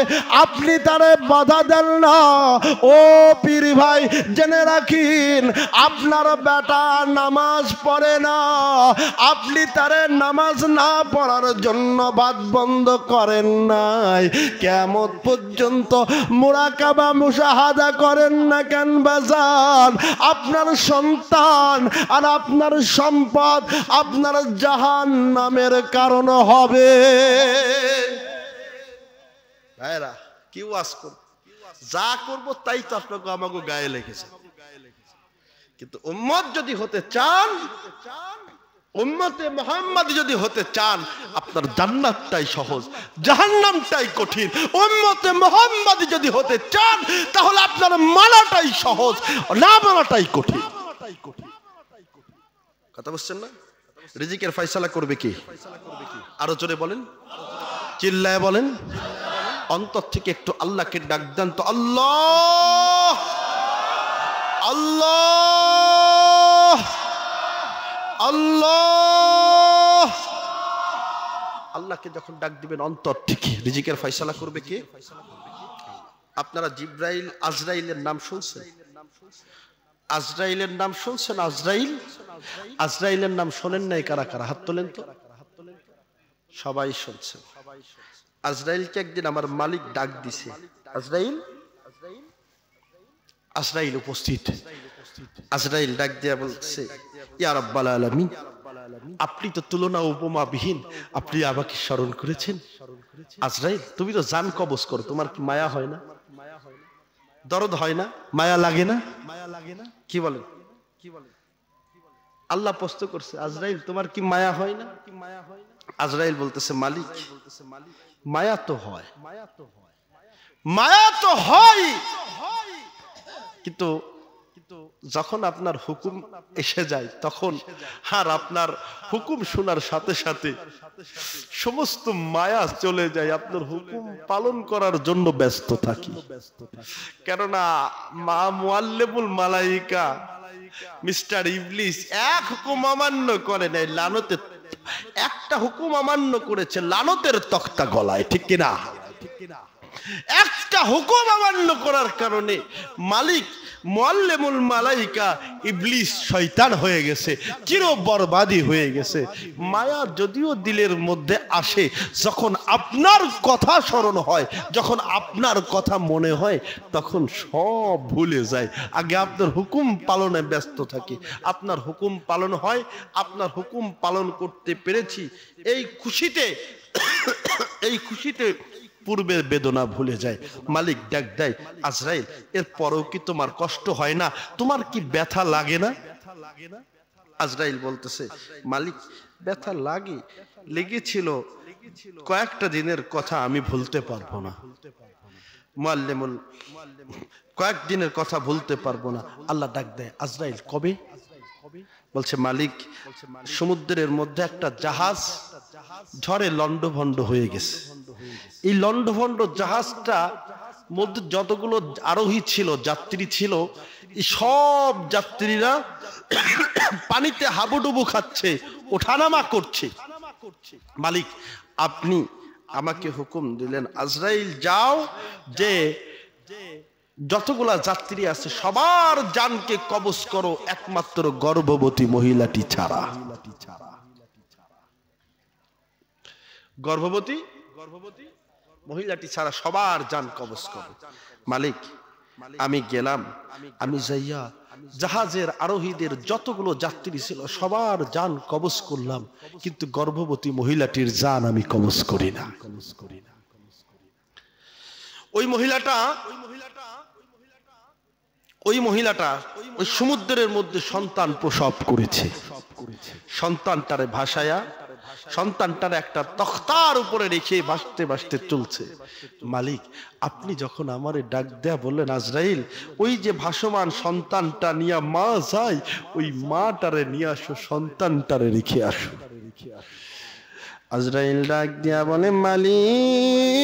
আপনি তারে বাধা দেন না। ও পীর ভাই, জেনে রাখিন আপনার বেটা নামাজ পড়ে না, আপনি তারে নামাজ না পড়ার জন্য বাদ বন্ধ করেন নাই। কিয়ামত পর্যন্ত মুরাকাবা মুশাহাদা করেন না কেন বাজান? আপনার সন্তান আর আপনার সম্পদ আপনার জাহান্নামের কারণ হবে। ভাইরা, কি ওয়াজ করব? যা করব তাই তো আপনাকে আমাকে গায়ে লেগেছে। কিন্তু উম্মত যদি হতে চান, উম্মতে মুহাম্মাদি যদি হতে চান, আপনার জান্নাতটাই সহজ, জাহান্নামটাই কঠিন। উম্মতে মুহাম্মাদি যদি হতে চান, তাহলে আপনার মানাটাই সহজ, না মানাটাই কঠিন। কথা বুঝছেন না? রিজিকের ফয়সালা করবে কি? আরো জোরে বলেন, চিল্লায় বলেন, অন্তর থেকে একটু আল্লাহকে ডাক দেন তো, আল্লাহ আল্লাহ আল্লাহ। আল্লাহকে যখন ডাক দিবেন অন্তর থেকে, রিজিকের ফয়সালা করবে কে? আপনারা জিব্রাইল আজরাইলের নাম শুনছেন? আজরাইলের নাম শুনছেন? আজরাইলের নাম শোনেন নাই কারা কারা? হাত তোলেন তো। সবাই শুনছেন। আজরাইলকে একদিন আমার মালিক ডাক দিছে। আজরাইল উপস্থিত। আজরাইল ডাক দিয়া বলছে, ইয়া রাব্বাল আলামিন, আপনি তো তুলনা উপমাবিহীন, আপনি আমাকে স্মরণ করেছেন। আজরাইল, তুমি তো জান কবজ করো, তোমার কি মায়া হয় না? দরদ হয় না? মায়া লাগে না? কি বলেন? আল্লাহ প্রশ্ন করছে, আজরাইল তোমার কি মায়া হয় না? আজরাইল বলতেছে, মালিক মায়া তো হয়, মায়া তো হয়, কিন্তু যখন আপনার হুকুম এসে যায় তখন আর আপনার হুকুম শোনার সাথে সাথে সমস্ত মায়া চলে যায়, আপনার হুকুম পালন করার জন্য ব্যস্ত থাকি। কেননা মা মুআল্লিমুল মালাইকা মিস্টার ইবলিস এক হুকুম অমান্য করে নাই, লানতে একটা হুকুম অমান্য করেছে, লানতের তক্তা গলায়, ঠিক কিনা? একটা হুকুম অমান্য করার কারণে মালিক মুআল্লিমুল মালাইকা ইবলিস শয়তান হয়ে গেছে, চির বরবাদি হয়ে গেছে। মায়া যদিও দিলের মধ্যে আসে, যখন আপনার কথা স্মরণ হয়, যখন আপনার কথা মনে হয়, তখন সব ভুলে যায়। আগে আপনার হুকুম পালনে ব্যস্ত থাকি, আপনার হুকুম পালন হয়, আপনার হুকুম পালন করতে পেরেছি, এই খুশিতে পূর্বের বেদনা ভুলে যায়। মালিক ডাক দেয়, আজরাইল এর পরেও কি তোমার কষ্ট হয় না? তোমার কি ব্যথা লাগে না? আজরাইল বলতেছে, মালিক ব্যথা লেগেছিল, কয়েকটা দিনের কথা আমি ভুলতে পারবো না। মুআল্লিমুল কয়েকদিনের কথা ভুলতে পারবো না। আল্লাহ ডাক দেয়, আজরাইল কবে? বলছে, মালিক সমুদ্রের মধ্যে একটা জাহাজ ঝড়ে লন্ডভন্ড হয়ে গেছে। এই লন্ডভন্ড জাহাজটা মধ্যে যতগুলো আরোহী ছিল, যাত্রী ছিল, এই সব যাত্রীরা পানিতে হাবুডুবু খাচ্ছে, ওঠানামা করছে। মালিক আপনি আমাকে হুকুম দিলেন, আজরাইল যাও, যে যতগুলা যাত্রী আছে সবার জানকে কবজ করো, একমাত্র গর্ভবতী মহিলাটি ছাড়া। গর্ভবতী মহিলাটি ছাড়া সবার জান কবজ করো। মালিক আমি গেলাম, আমি যাইয়া জাহাজের আরোহীদের যতগুলো যাত্রী ছিল সবার জান কবজ করলাম, কিন্তু গর্ভবতী মহিলাটির জান আমি কবজ করি না। ওই মহিলাটা ওই সমুদ্রের মধ্যে সন্তান প্রসব করেছে। সন্তানটারে ভাসায়া, সন্তানটার একটা তখতার উপরে রেখে ভাসতে ভাসতে চলছে। মালিক আপনি যখন আমারে ডাক দেয়া বললেন, আজরাইল ওই যে ভাসমান সন্তানটা নিয়ে মা যায়, ওই মাটারে নিয়ে আসো, সন্তানটারে রেখে আসো। আজরাইল ডাক দেয়া বলে, মালিক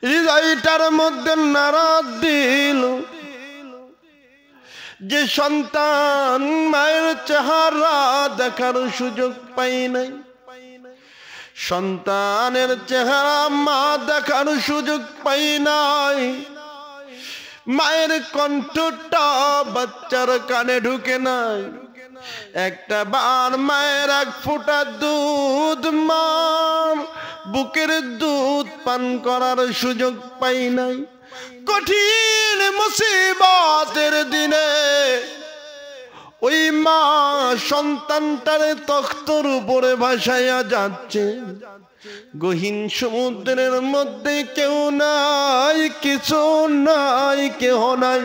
হৃদয়টার মধ্যে নাড়া দিল, যে সন্তান মায়ের চেহারা দেখার সুযোগ পাই নাই, সন্তানের চেহারা মা দেখার সুযোগ পাই নাই, মায়ের কণ্ঠটা বাচ্চার কানে ঢুকে নাই, একটা বার মায়ের এক ফোঁটা দুধ মার বুকের দুধ পান করার সুযোগ পাই নাই। কঠিন মুসিবতের দিনে ওই মা সন্তানটারে তখ্তর উপরে ভাসাইয়া যাচ্ছে। গহীন সমুদ্রের মধ্যে কেউ নাই, কিছু নাই, কেহ নাই।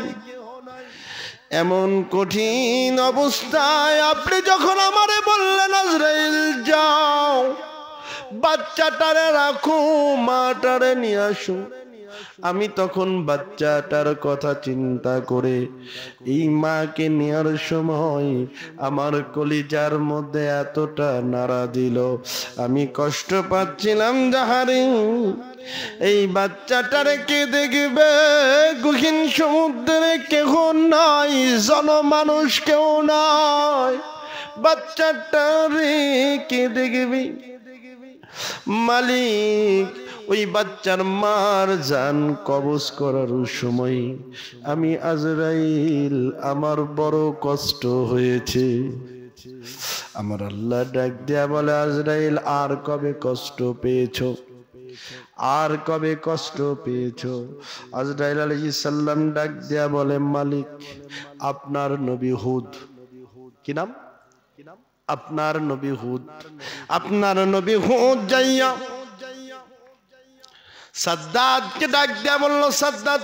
এমন কঠিন অবস্থায় আপনি যখন আমারে বললেন, আজরাইল যাও, বাচ্চাটারে রাখো, মাটারে নিয়ে আসো, আমি তখন বাচ্চাটার কথা চিন্তা করে এই মাকে নেওয়ার সময় আমার কলিজার মধ্যে এতটা নাড়া দিল, আমি কষ্ট পাচ্ছিলাম। যাহারে এই বাচ্চাটারে কে দেখবে? গহীন সমুদ্রে কেহ নাই, জনমানুষ কেউ নাই, বাচ্চাটারে কে দেখবে? মালিক ওই বাচ্চার মার জান কবজ করার সময় আমি আজরাইল আমার বড় কষ্ট হয়েছে। আমার আল্লাহ ডাক দেয়া বলে, আজরাইল আর কবে কষ্ট পেয়েছো? আর কবে কষ্ট পেয়েছো? আজরাইল আলাইহিস সালাম ডাক দেয়া বলে, মালিক আপনার নবী হুদ, কি নাম? আপনার নবী হুদ, আপনার নবী হুদ যাইয়া সাদ্দাদকে ডাক দেয়া বলল, সাদ্দাদ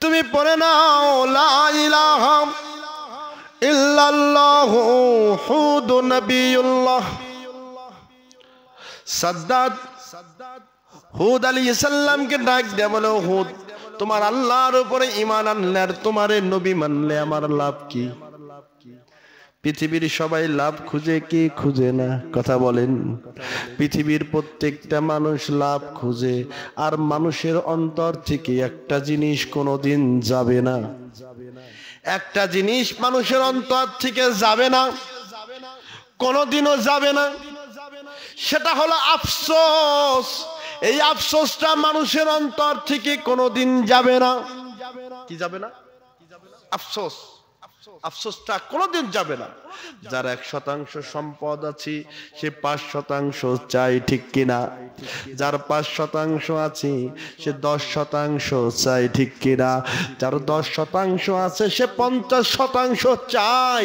তুমি পড়ে নাও লা ইলাহা ইল্লাল্লাহু হুদ নবিয়ুল্লাহ। সাদ্দাদ হুদ আলাইহিস সালামকে ডাক দেয়া বলে, হুদ তোমার আল্লাহর উপরে ঈমান আনলে আর তোমারে নবী মানলে আমার লাভ কি? পৃথিবীর সবাই লাভ খুঁজে, কি খুঁজে না? কথা বলেন। পৃথিবীর প্রত্যেকটা মানুষ লাভ খুঁজে, আর মানুষের অন্তর থেকে একটা জিনিস কোনোদিন যাবে না। একটা জিনিস মানুষের অন্তর থেকে যাবে না, কোনোদিনও যাবে না, সেটা হলো আফসোস। এই আফসোসটা মানুষের অন্তর থেকে কোনোদিন যাবে না। কি যাবে না? আফসোস। আফসোসটা কোনোদিন যাবে না। যার 1% সম্পদ আছে সে 5% চাই, ঠিক কিনা? যার 5% আছে সে 10% চাই, ঠিক কিনা? যার 10% আছে সে 50% চাই।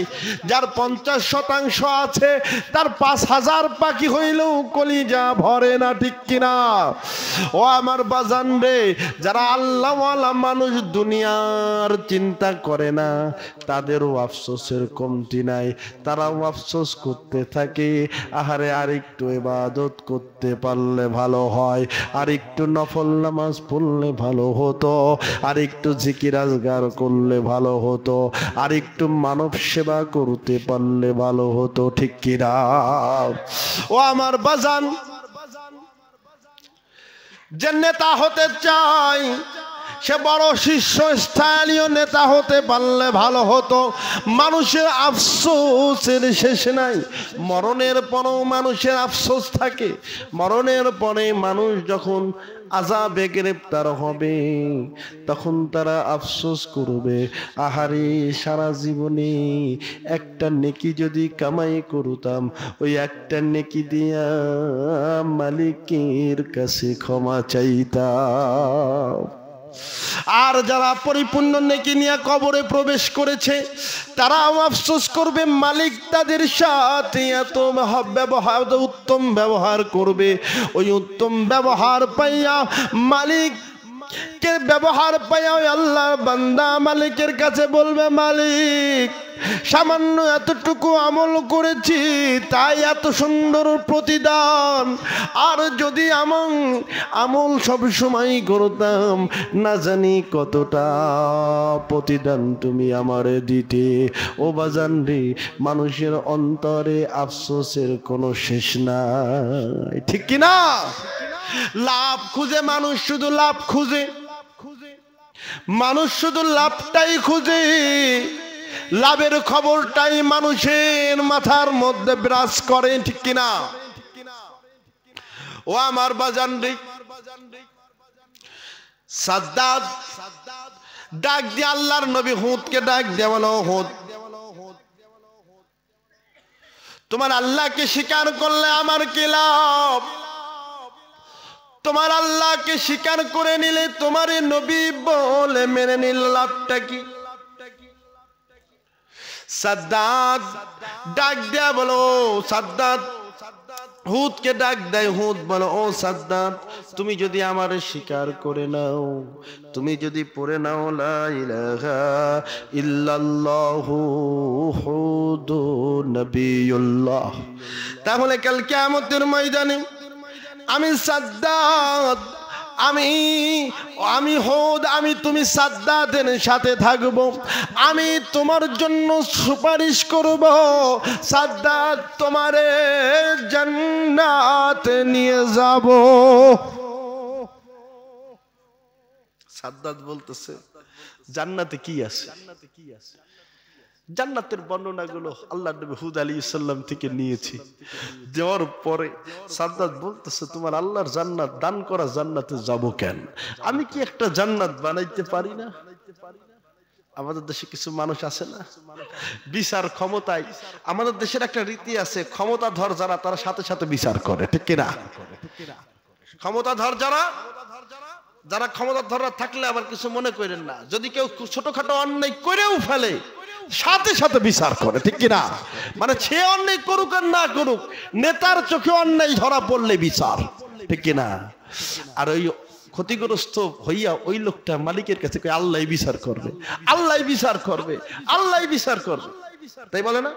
যার 50% আছে তার 5000 পাখি হইলেও কলিজা ভরে না, ঠিক কিনা? ও আমার বাজান রে, যারা আল্লাহওয়ালা মানুষ দুনিয়ার চিন্তা করে না তাদেরও আফসোসের কমতি নাই। তারাও আফসোস করতে থাকে, আহারে আরেকটু ইবাদত করতে পারলে ভালো হয়, আরেকটু নফল নামাজ পড়লে ভালো হতো, আরেকটু জিকির আজগার করলে ভালো হতো, আরেকটু মানব সেবা করতে পারলে ভালো হতো, ঠিক কিনা? ও আমার বাজান, যে নেতা হতে চাই সে বড় শীর্ষস্থানীয় নেতা হতে পারলে ভালো হতো। মানুষের আফসোসের শেষ নাই। মরণের পরেও মানুষের আফসোস থাকে। মরণের পরে মানুষ যখন আযাবে গ্রেফতার হবে তখন তারা আফসোস করবে, আহারে সারা জীবনে একটা নেকি যদি কামাই করতাম, ওই একটা নেকি দিয়া মালিকের কাছে ক্ষমা চাইতাম। আর যারা পরিপূর্ণ নেকি নিয়ে কবরে প্রবেশ করেছে তারাও আফসোস করবে, মালিক তাদের সাথে এত ব্যবহার, উত্তম ব্যবহার করবে। ওই উত্তম ব্যবহার পাইয়া মালিক কে ব্যবহার পাইয়া আল্লাহ বান্দা মালিকের কাছে বলবে, মালিক সামান্য এতটুকু আমল করেছি তাই এত সুন্দর প্রতিদান, আর যদি আমল সব সময় করতাম না জানি কতটা প্রতিদান তুমি আমারে দিতে। ও বাজান রে, মানুষের অন্তরে আফসোসের কোনো শেষ নাই, ঠিক কিনা? লাভ খুঁজে মানুষ, শুধু লাভ খুঁজে মানুষ, শুধু লাভটাই খুঁজে। লাভের খবরটাই মানুষের মাথার মধ্যে বিরাজ করে, ঠিক কিনা? ও আমার বাজান রে, সাদ্দাত ডাক দিয়ে আল্লাহর নবী হুদকে ডাক দিয়ে বলো, হুদ তোমার আল্লাহকে স্বীকার করলে আমার কি লাভ? তোমার আল্লাহকে স্বীকার করে নিলে তোমার নবী বলে মেনে নিলে লাভটা কি? সাদ্দাত ডাক দেয়া বলো, সাদ্দাত হুদকে ডাক দেয়। হুদ বলো, ও সাদ্দাত তুমি যদি আমার স্বীকার করে নাও, তুমি যদি পড়ে নাও লা ইলাহা ইল্লাল্লাহু হুদুন নবিয়ুল্লাহ, তাহলে কাল কিয়ামতের ময়দানে আমি সাদ্দাত, আমি হুদ, আমি তুমি সাদ্দাতের সাথে থাকবো, আমি তোমার জন্য সুপারিশ করব, সাদ্দাত তোমারে জান্নাতে নিয়ে যাব। সাদ্দাত বলতেছে জান্নাতে কি আছে? জান্নাতের বর্ণনাগুলো আল্লাহ নবী হুদ আলাইহিস সালাম থেকে নিয়েছি। দেওয়ার পরে সাদ্দাত বলতেছে, তোমার আল্লাহর জান্নাত দান করা জান্নাতে যাব কেন? আমি কি একটা জান্নাত বানাইতে পারি না? আমাদের দেশে কিছু মানুষ আছে না, বিচার ক্ষমতায়, আমাদের দেশের একটা রীতি আছে, ক্ষমতাধর যারা তারা সাথে সাথে বিচার করে, ঠিক কিনা? ক্ষমতাধর যারা ক্ষমতাধররা থাকলে আবার কিছু মনে করেন না, যদি কেউ ছোটখাটো অন্যায় করেও ফেলে সাথে সাথে বিচার করে, ঠিক কিনা? মানে সে অন্যায় করুক আর না করুক, নেতার চোখে অন্যায় ধরা পড়লে বিচার, ঠিক কিনা? আর ওই ক্ষতিগ্রস্ত হইয়া ওই লোকটা মালিকের কাছে আল্লাহ বিচার করবে, আল্লাহ বিচার করবে, আল্লাহ বিচার করবে, তাই বলে না?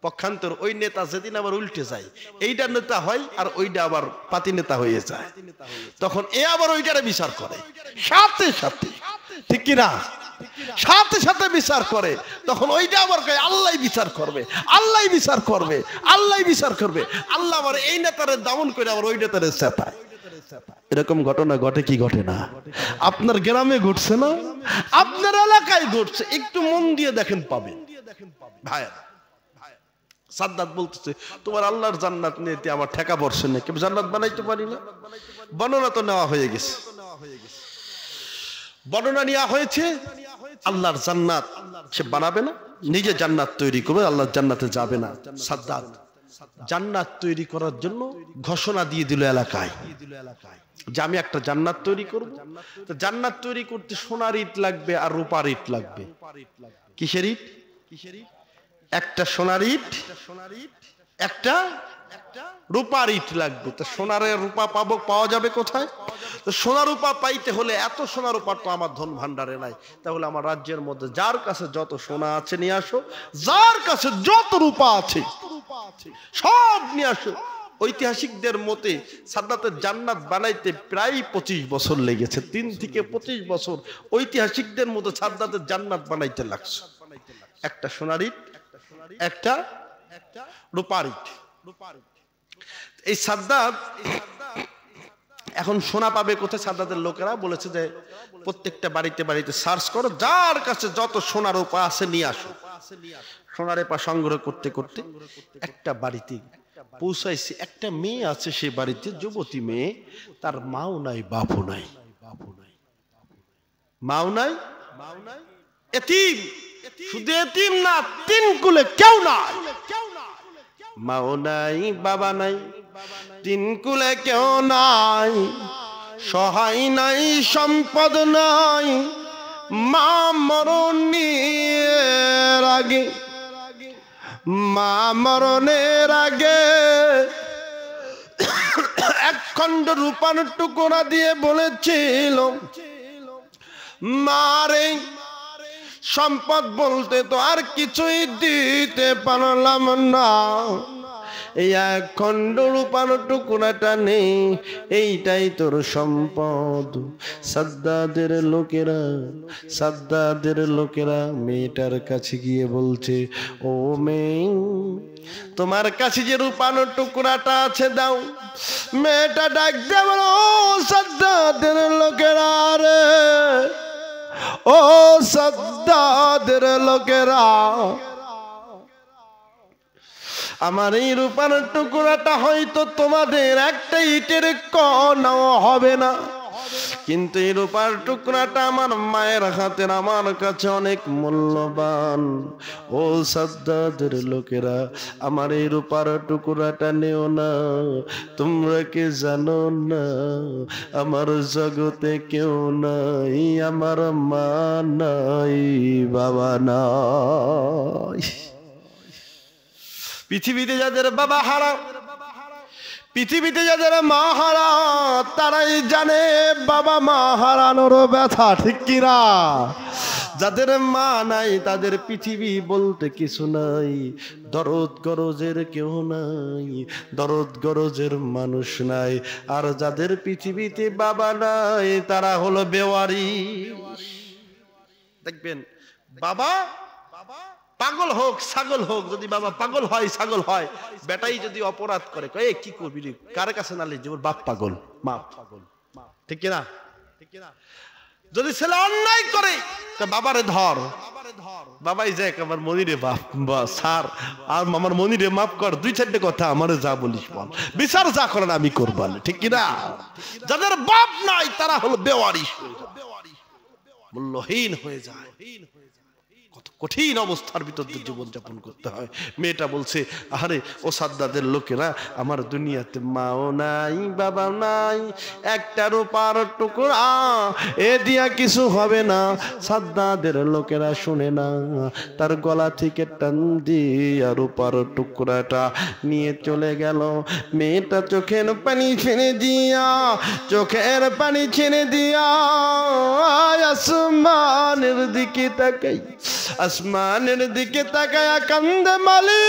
পক্ষান্তর ওই নেতা যেদিন আবার উল্টে যায়, এইটা নেতা হয় আর ওইটা আবার পাতি নেতা হয়ে যায়, তখন এ আবার ওইটারে বিচার করে সাথে সাথে, ঠিক কিনা? সাথে সাথে বিচার করে, তখন ওইটা আবার আল্লাহ বিচার করবে, আল্লাহ বিচার করবে, আল্লাহ বিচার করবে, আল্লাহ আবার এই নেতারে দামন করে আবার ওই নেতারে চেতায়। এরকম ঘটনা ঘটে কি ঘটে না? আপনার গ্রামে ঘটছে না, আপনার এলাকায় ঘটছে, একটু মন দিয়ে দেখেন পাবেন। ভাই সাদ্দাত বলতেছে, তোমার আল্লাহর জান্নাত নিতে আমার ঠেকা পড়ছে না, কেউ জান্নাত বানাইতে পারি না। বর্ণনা তো নেওয়া হয়ে গেছে, বর্ণনা নেওয়া হয়েছে, আল্লাহর জান্নাত সে বানাবে না, নিজে জান্নাত তৈরি করবে, আল্লাহর জান্নাতে যাবে না। সাদ্দাত জান্নাত তৈরি করার জন্য ঘোষণা দিয়ে দিল এলাকায় যে আমি একটা জান্নাত তৈরি করব। তো জান্নাত তৈরি করতে সোনার ইট লাগবে আর রূপার ইট লাগবে। কিসের ইট? একটা সোনার ইট, একটা রূপার ইট লাগবে। তো সোনার রূপা পাওয়া যাবে কোথায়? তো সোনা রূপা পাইতে হলে এত সোনা রূপা তো আমার ধন ভান্ডারে নাই। তাহলে আমার রাজ্যের মধ্যে যার কাছে যত সোনা আছে নিয়ে আসো, যার কাছে যত রূপা আছে সব নিয়ে আসো। ঐতিহাসিকদের মতে সাদ্দাতের জান্নাত বানাইতে প্রায় 25 বছর লেগেছে। 3 থেকে 25 বছর ঐতিহাসিকদের মতো সাদ্দাতের জান্নাত বানাইতে লাগছে। একটা সোনার ইট, একটা রূপার ইট। এই সাদ্দাত এখন সোনা পাবে কোথায়? সাদ্দাতের লোকেরা বলেছে যে প্রত্যেকটা বাড়িতে বাড়িতে সার্চ করো, যার কাছে যত সোনা রূপা আছে নিয়ে আসো। সোনা রূপা সংগ্রহ করতে করতে একটা বাড়িতে পৌঁছাইছে। একটা মেয়ে আছে সে বাড়িতে, যুবতী মেয়ে, তার মাও নাই বাপও নাই, মাও নাই, এতিম। শুধু এতিম না, 3 কুলে কেউ নাই। মাও নাই, বাবা নাই, 3 কুলে কেউ নাই, সহায় নাই, সম্পদ নাই। মা মরণের আগে, মা মরণের আগে 1 খণ্ড রূপার টুকরা দিয়ে বলেছিল, মারে সম্পদ বলতে তো আর কিছুই দিতে পারলাম না, এই 1 খণ্ড রূপার টুকরাটা নেই, এইটাই তোর সম্পদ। সাদ্দাদের লোকেরা মেয়েটার কাছে গিয়ে বলছে, ও মেয়ে, তোমার কাছে যে রূপার টুকরাটা আছে দাও। মেয়েটা ডাক দিয়ে বলো, ও সাদ্দাদের লোকেরা রে, ও সাদ্দাদের লোকেরা, আমার এই রূপার টুকরাটা হয়তো তোমাদের একটা ইটের কণাও হবে না, কিন্তু এই রূপার টুকরাটা আমার মায়ের হাতের আমার কাছে অনেক মূল্যবান। ও সাদ্দাদের লোকেরা, আমার এই রূপার টুকরাটা নেও না। তোমরা কি জানো না, আমার জগতে কেউ নাই, আমার মা নাই, বাবা নাই। পৃথিবীতে যাদের বাবা হারা, পৃথিবীতে যাদের মা হারা, তারাই জানে বাবা মা হারানোর ব্যথা, ঠিক কিনা? যাদের মা নাই তাদের পৃথিবী বলতে কিছু নাই, দরদ গরজের কেউ নাই, দরদ গরজের মানুষ নাই। আর যাদের পৃথিবীতে বাবা নাই তারা হলো বেওয়ারি। দেখবেন বাবা পাগল হোক ছাগল হোক, যদি বাবা পাগল হয় ছাগল হয়, বেটাই যদি অপরাধ করে কয় কি করবি, কার কাছে নালিশ দিব? বাপ পাগল, মা পাগল, ঠিক কিনা? যদি ছেলে অন্যায় করে বাবারে ধর, বাবাই যায় আমার মনিরে বাপ স্যার আর আমার মনিরে মাফ কর, 2-4টে কথা আমারে যা বলিস বল, বিচার যা করেন আমি করব, ঠিক কিনা? যাদের বাপ নাই তারা হলো বেওয়ারিশ, মূল্যহীন হয়ে যায়। কত কঠিন অবস্থার ভিতর দিয়ে জীবনযাপন করতে হয়। মেয়েটা বলছে, আরে ও সাদ্দাদের লোকেরা, আমার দুনিয়াতে মাও নাই বাবা নাই, একটা রূপার টুকরা এ দিয়া কিছু হবে না। সাদ্দাদের লোকেরা শুনে না, তার গলা থেকে টান দিয়া রূপার টুকরাটা নিয়ে চলে গেল। মেয়েটা চোখের পানি ছেড়ে দিয়া, চোখের পানি ছেড়ে দিয়া আসমানের দিকে তাকাই, আসমানের দিকে তাকায়া কান্দে মালিক।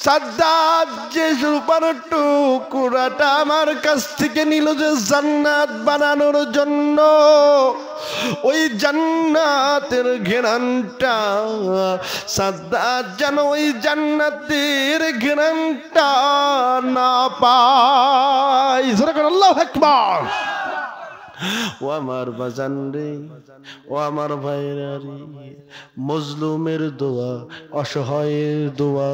সাদ্দাত যে রূপার টুকরাটা আমার কাছ থেকে নিল যে জান্নাত বানানোর জন্য, ওই জান্নাতের ঘ্রাণটা সাদ্দাত যেন ওই জান্নাতের ঘ্রাণটা না পায়। আল্লাহু আকবার। ও আমার বাজান রে, ও আমার ভাইরা রে, মজলুমের দোয়া, অসহায়ের দোয়া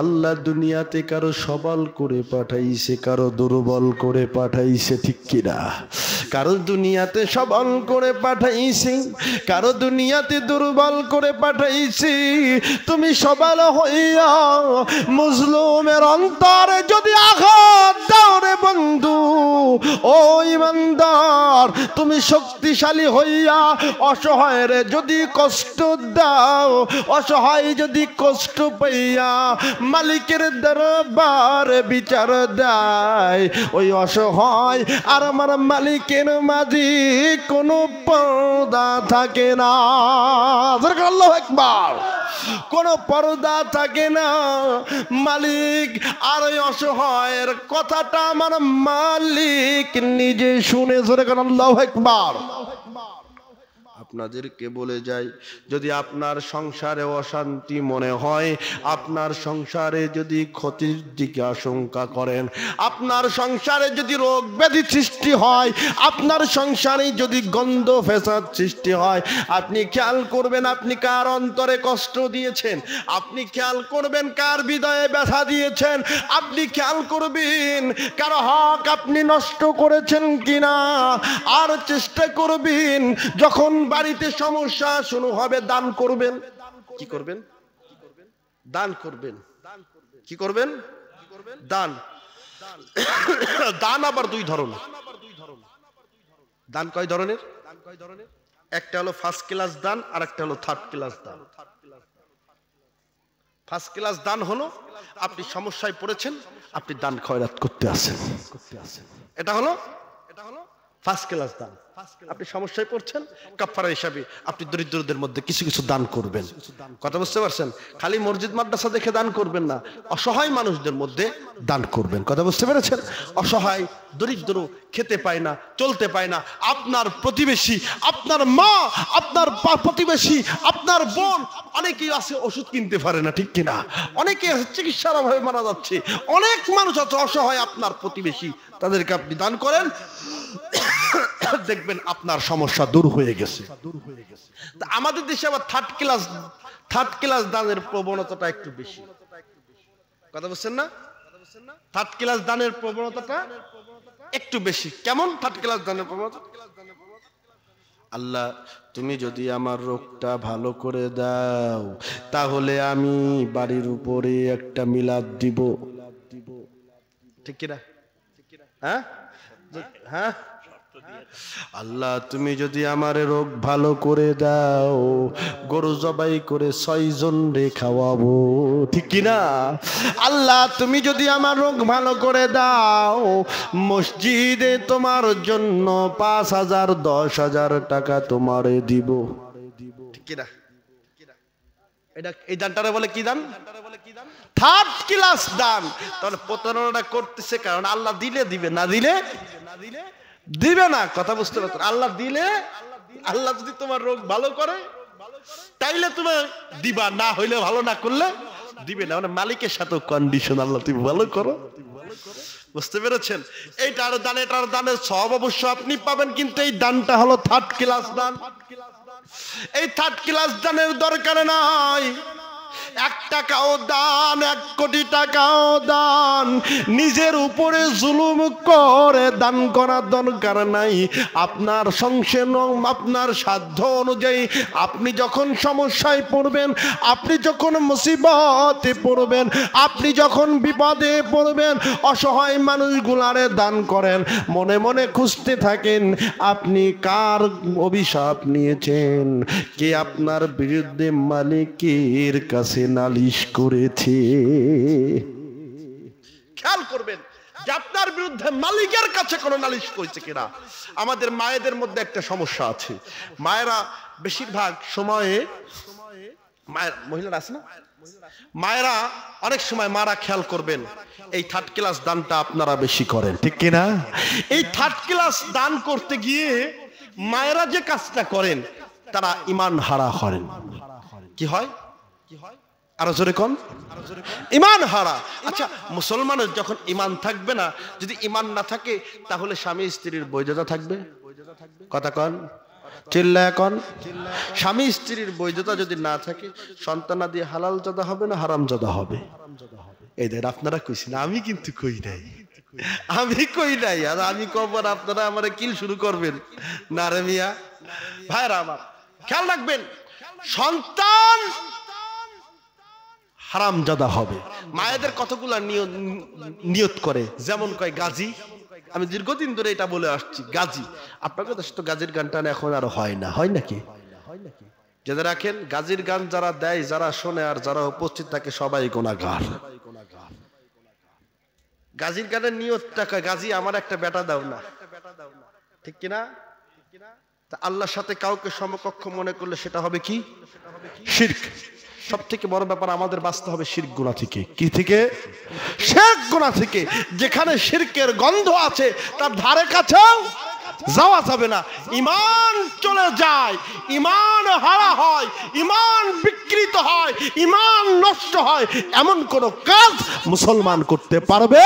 আল্লাহ দুনিয়াতে কারো সবল করে পাঠাইছে, কারো দুর্বল করে পাঠাইছে, ঠিক কিনা? কারো দুনিয়াতে সবল করে পাঠাইছে, কারো দুনিয়াতে দুর্বল করে পাঠাইছে। তুমি সবল হইয়া মুসলিমের অন্তরে যদি আঘাত দাও রে বন্ধু, ও ইমানদার, তুমি শক্তিশালী হইয়া অসহায়ের যদি কষ্ট দাও, অসহায় যদি কষ্ট পাইয়া মালিকের দরবার বিচার দেয়, ওই অসহায় আর আমার মালিকের মাঝে কোনো পর্দা থাকে না। আল্লাহু আকবার। কোনো পর্দা থাকে না। মালিক আর ওই অসহায়ের কথাটা আমার মালিক নিজে শুনে। আল্লাহু আকবার। আপনাদেরকে বলে যাই, যদি আপনার সংসারে অশান্তি মনে হয়, আপনার সংসারে যদি ক্ষতির দিকে আশঙ্কা করেন, আপনার সংসারে যদি রোগ ব্যাধি সৃষ্টি হয়, আপনার সংসারে যদি গন্ধ ফেসাদ সৃষ্টি হয়, আপনি খেয়াল করবেন আপনি কার অন্তরে কষ্ট দিয়েছেন, আপনি খেয়াল করবেন কার হৃদয়ে ব্যথা দিয়েছেন, আপনি খেয়াল করবেন কার হক আপনি নষ্ট করেছেন কিনা। আর চেষ্টা করবেন যখন বাড়িতে সমস্যা শুরু হবে দান করবেন। কি করবেন? দান করবেন। কি করবেন? দান। দান আবার দুই ধরনের। দান কয় ধরনের? একটা হলো ফার্স্ট ক্লাস দান, আর একটা হলো থার্ড ক্লাস দান। ফার্স্ট ক্লাস দান হলো আপনি সমস্যায় পড়েছেন, আপনি দান খয়রাত করতে আসেন, এটা হলো ফার্স্ট ক্লাস দান। আপনি সমস্যায় পড়ছেন, কাফারা হিসাবে আপনি দরিদ্রদের মধ্যে কিছু কিছু দান করবেন। কথা বুঝতে পারছেন? খালি মসজিদ মাদ্রাসা দেখে দান করবেন না, অসহায় মানুষদের মধ্যে দান করবেন। কথা বুঝতে পেরেছেন? অসহায় দরিদ্র, খেতে পায় না, চলতে পায় না, আপনার প্রতিবেশী, আপনার মা, আপনার প্রতিবেশী, আপনার বোন, অনেকেই আছে ওষুধ কিনতে পারে না, ঠিক কিনা? অনেকে চিকিৎসার অভাবে মারা যাচ্ছে, অনেক মানুষ আছে অসহায় আপনার প্রতিবেশী, তাদেরকে আপনি দান করেন, দেখবেন আপনার সমস্যা দূর হয়ে গেছে। আমাদের দেশে আবার থার্ড ক্লাস দানের প্রবণতাটা একটু বেশি। কথা বুঝছেন না? থার্ড ক্লাস দানের প্রবণতাটা একটু বেশি। কেমন থার্ড ক্লাস দানের প্রবণতা? আল্লাহ তুমি যদি আমার রোগটা ভালো করে দাও, তাহলে আমি বাড়ির উপরে একটা মিলাদ দিব। ঠিক কিনা? হ্যাঁ হ্যাঁ। আল্লাহ তুমি যদি আমার রোগ ভালো করে দাও, গরু জবাই করে 6 জন রে খাওয়াবো। ঠিক কিনা? আল্লাহ তুমি যদি আমার রোগ ভালো করে দাও, মসজিদে তোমার জন্য 5,000 10,000 টাকা তোমারে দিব। ঠিক কিনা? এই দানটারে বলে কি দান? থার্ড ক্লাস দান। তাহলে প্রতারণা করতেছে, কারণ আল্লাহ দিলে দিবে, না দিলে দিবে না। কথা বুঝতে পারছো? আল্লাহ দিলে, আল্লাহ যদি তোমার রোগ ভালো করে তাইলে তুমি দিবা, না হইলে ভালো না করলে দিবে না। মানে মালিকের সাথে কন্ডিশন, আল্লাহ তুমি ভালো করো। বুঝতে পেরেছেন? এইটার দান, এটার দানের সব অবশ্য আপনি পাবেন, কিন্তু এই দানটা হলো থার্ড ক্লাস দান। এই থার্ড ক্লাস দানের দরকার নাই। 1 টাকাও দান, 1 কোটি টাকাও দান, নিজের উপরে জুলুম করে দান করার দরকার নাই। আপনার সংসার, আপনার সাধ্য অনুযায়ী আপনি যখন সমস্যায় পড়বেন, আপনি যখন মুসিবতে পড়বেন, আপনি যখন বিপদে পড়বেন, অসহায় মানুষগুলারে দান করেন। মনে মনে খুঁজতে থাকেন আপনি কার অভিশাপ নিয়েছেন, কে আপনার বিরুদ্ধে মালিকের কাছে নালিশ করেছে। খেয়াল করবেন যে আপনার বিরুদ্ধে মালিকের কাছে কোনো নালিশ করেছে কিনা। আমাদের মায়েদের মধ্যে একটা সমস্যা আছে, মায়েরা বেশিরভাগ সময়ে, মায়ের মহিলারা আছে না, মায়েরা অনেক সময়, মারা খেয়াল করবেন এই থার্ড ক্লাস দানটা আপনারা বেশি করেন, ঠিক কিনা? এই থার্ড ক্লাস দান করতে গিয়ে মায়েরা যে কাজটা করেন, তারা ঈমান হারা করেন। কি হয়? আরো জোরে কোন? ঈমান হারা। আচ্ছা, মুসলমানের যখন ঈমান থাকবে না, যদি ঈমান না থাকে, তাহলে স্বামী স্ত্রীর বৈধতা থাকবে? কথা কন, চিল্লায় কন। স্বামী স্ত্রীর বৈধতা যদি না থাকে সন্তানাদি হালাল জাদা হবে না হারাম জাদা হবে? এই দেন আপনারা কইছেন, আমি কিন্তু কই নাই, আমি কই নাই। আর আমি কবার আপনারা আমার কিল শুরু করবেন না রে মিয়া। ভাইরা আমার খেয়াল রাখবেন, সন্তান হারামজাদা হবে। মায়েদের কতগুলা নিয়ত করে, যেমন কয় গাজী। আমি দীর্ঘদিন ধরে এটা বলে আসছি, গাজী। আপনাদের দেশে তো গাজীর গান টান এখন আর হয় না, হয় নাকি? জেনে রাখেন, গাজীর গান যারা দেয়, যারা শোনে আর যারা উপস্থিত থাকে সবাই গুনাহগার। গাজীর গানের নিয়তটা কয়, গাজী আমার একটা বেটা দাও না, ঠিক কিনা? তা আল্লাহর সাথে কাউকে সমকক্ষ মনে করলে সেটা হবে কি? শিরক। সব থেকে বড় ব্যাপার আমাদের বাঁচতে হবে শিরক গুনাহ থেকে। কি থেকে? শিরক গুনাহ থেকে। যেখানে শিরকের গন্ধ আছে তার ধারে কাছেও যাওয়া যাবে না। ঈমান চলে যায়, ঈমান হারা হয়, ঈমান বিকৃত হয়, ঈমান নষ্ট হয়, এমন কোন কাজ মুসলমান করতে পারবে?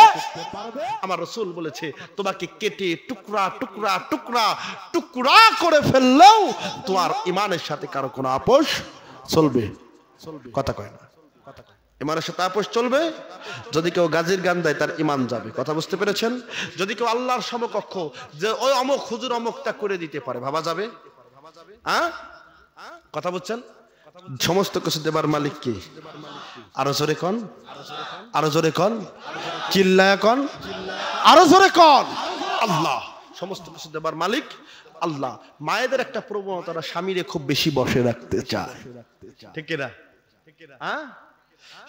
আমার রাসূল বলেছে, তোমাকে কেটে টুকরা টুকরা টুকরা টুকরা করে ফেললেও তোমার ঈমানের সাথে কারো কোনো আপোষ চলবে? কথা কয় না। ঈমানের সাথে আপোষ চলবে? যদি কেউ গাজীর গান দেয় তার ঈমান যাবে। কথা বুঝতে পেরেছেন? যদি কেউ আল্লাহর সমকক্ষ, যে ওই অমুক হুজুর অমুকটা করে দিতে পারে, ভাবা যাবে? হ্যাঁ, কথা বুঝছেন? সমস্ত কিছু দেবার মালিক কি? আরো জোরে কন, আরো জোরে কন, চিল্লায়া কন, আরো জোরে কন। আল্লাহ। সমস্ত কিছু দেবার মালিক আল্লাহ। মায়েদের একটা প্রবণতা, স্বামীরে খুব বেশি বসে রাখতে চায়, ঠিক না? হ্যাঁ,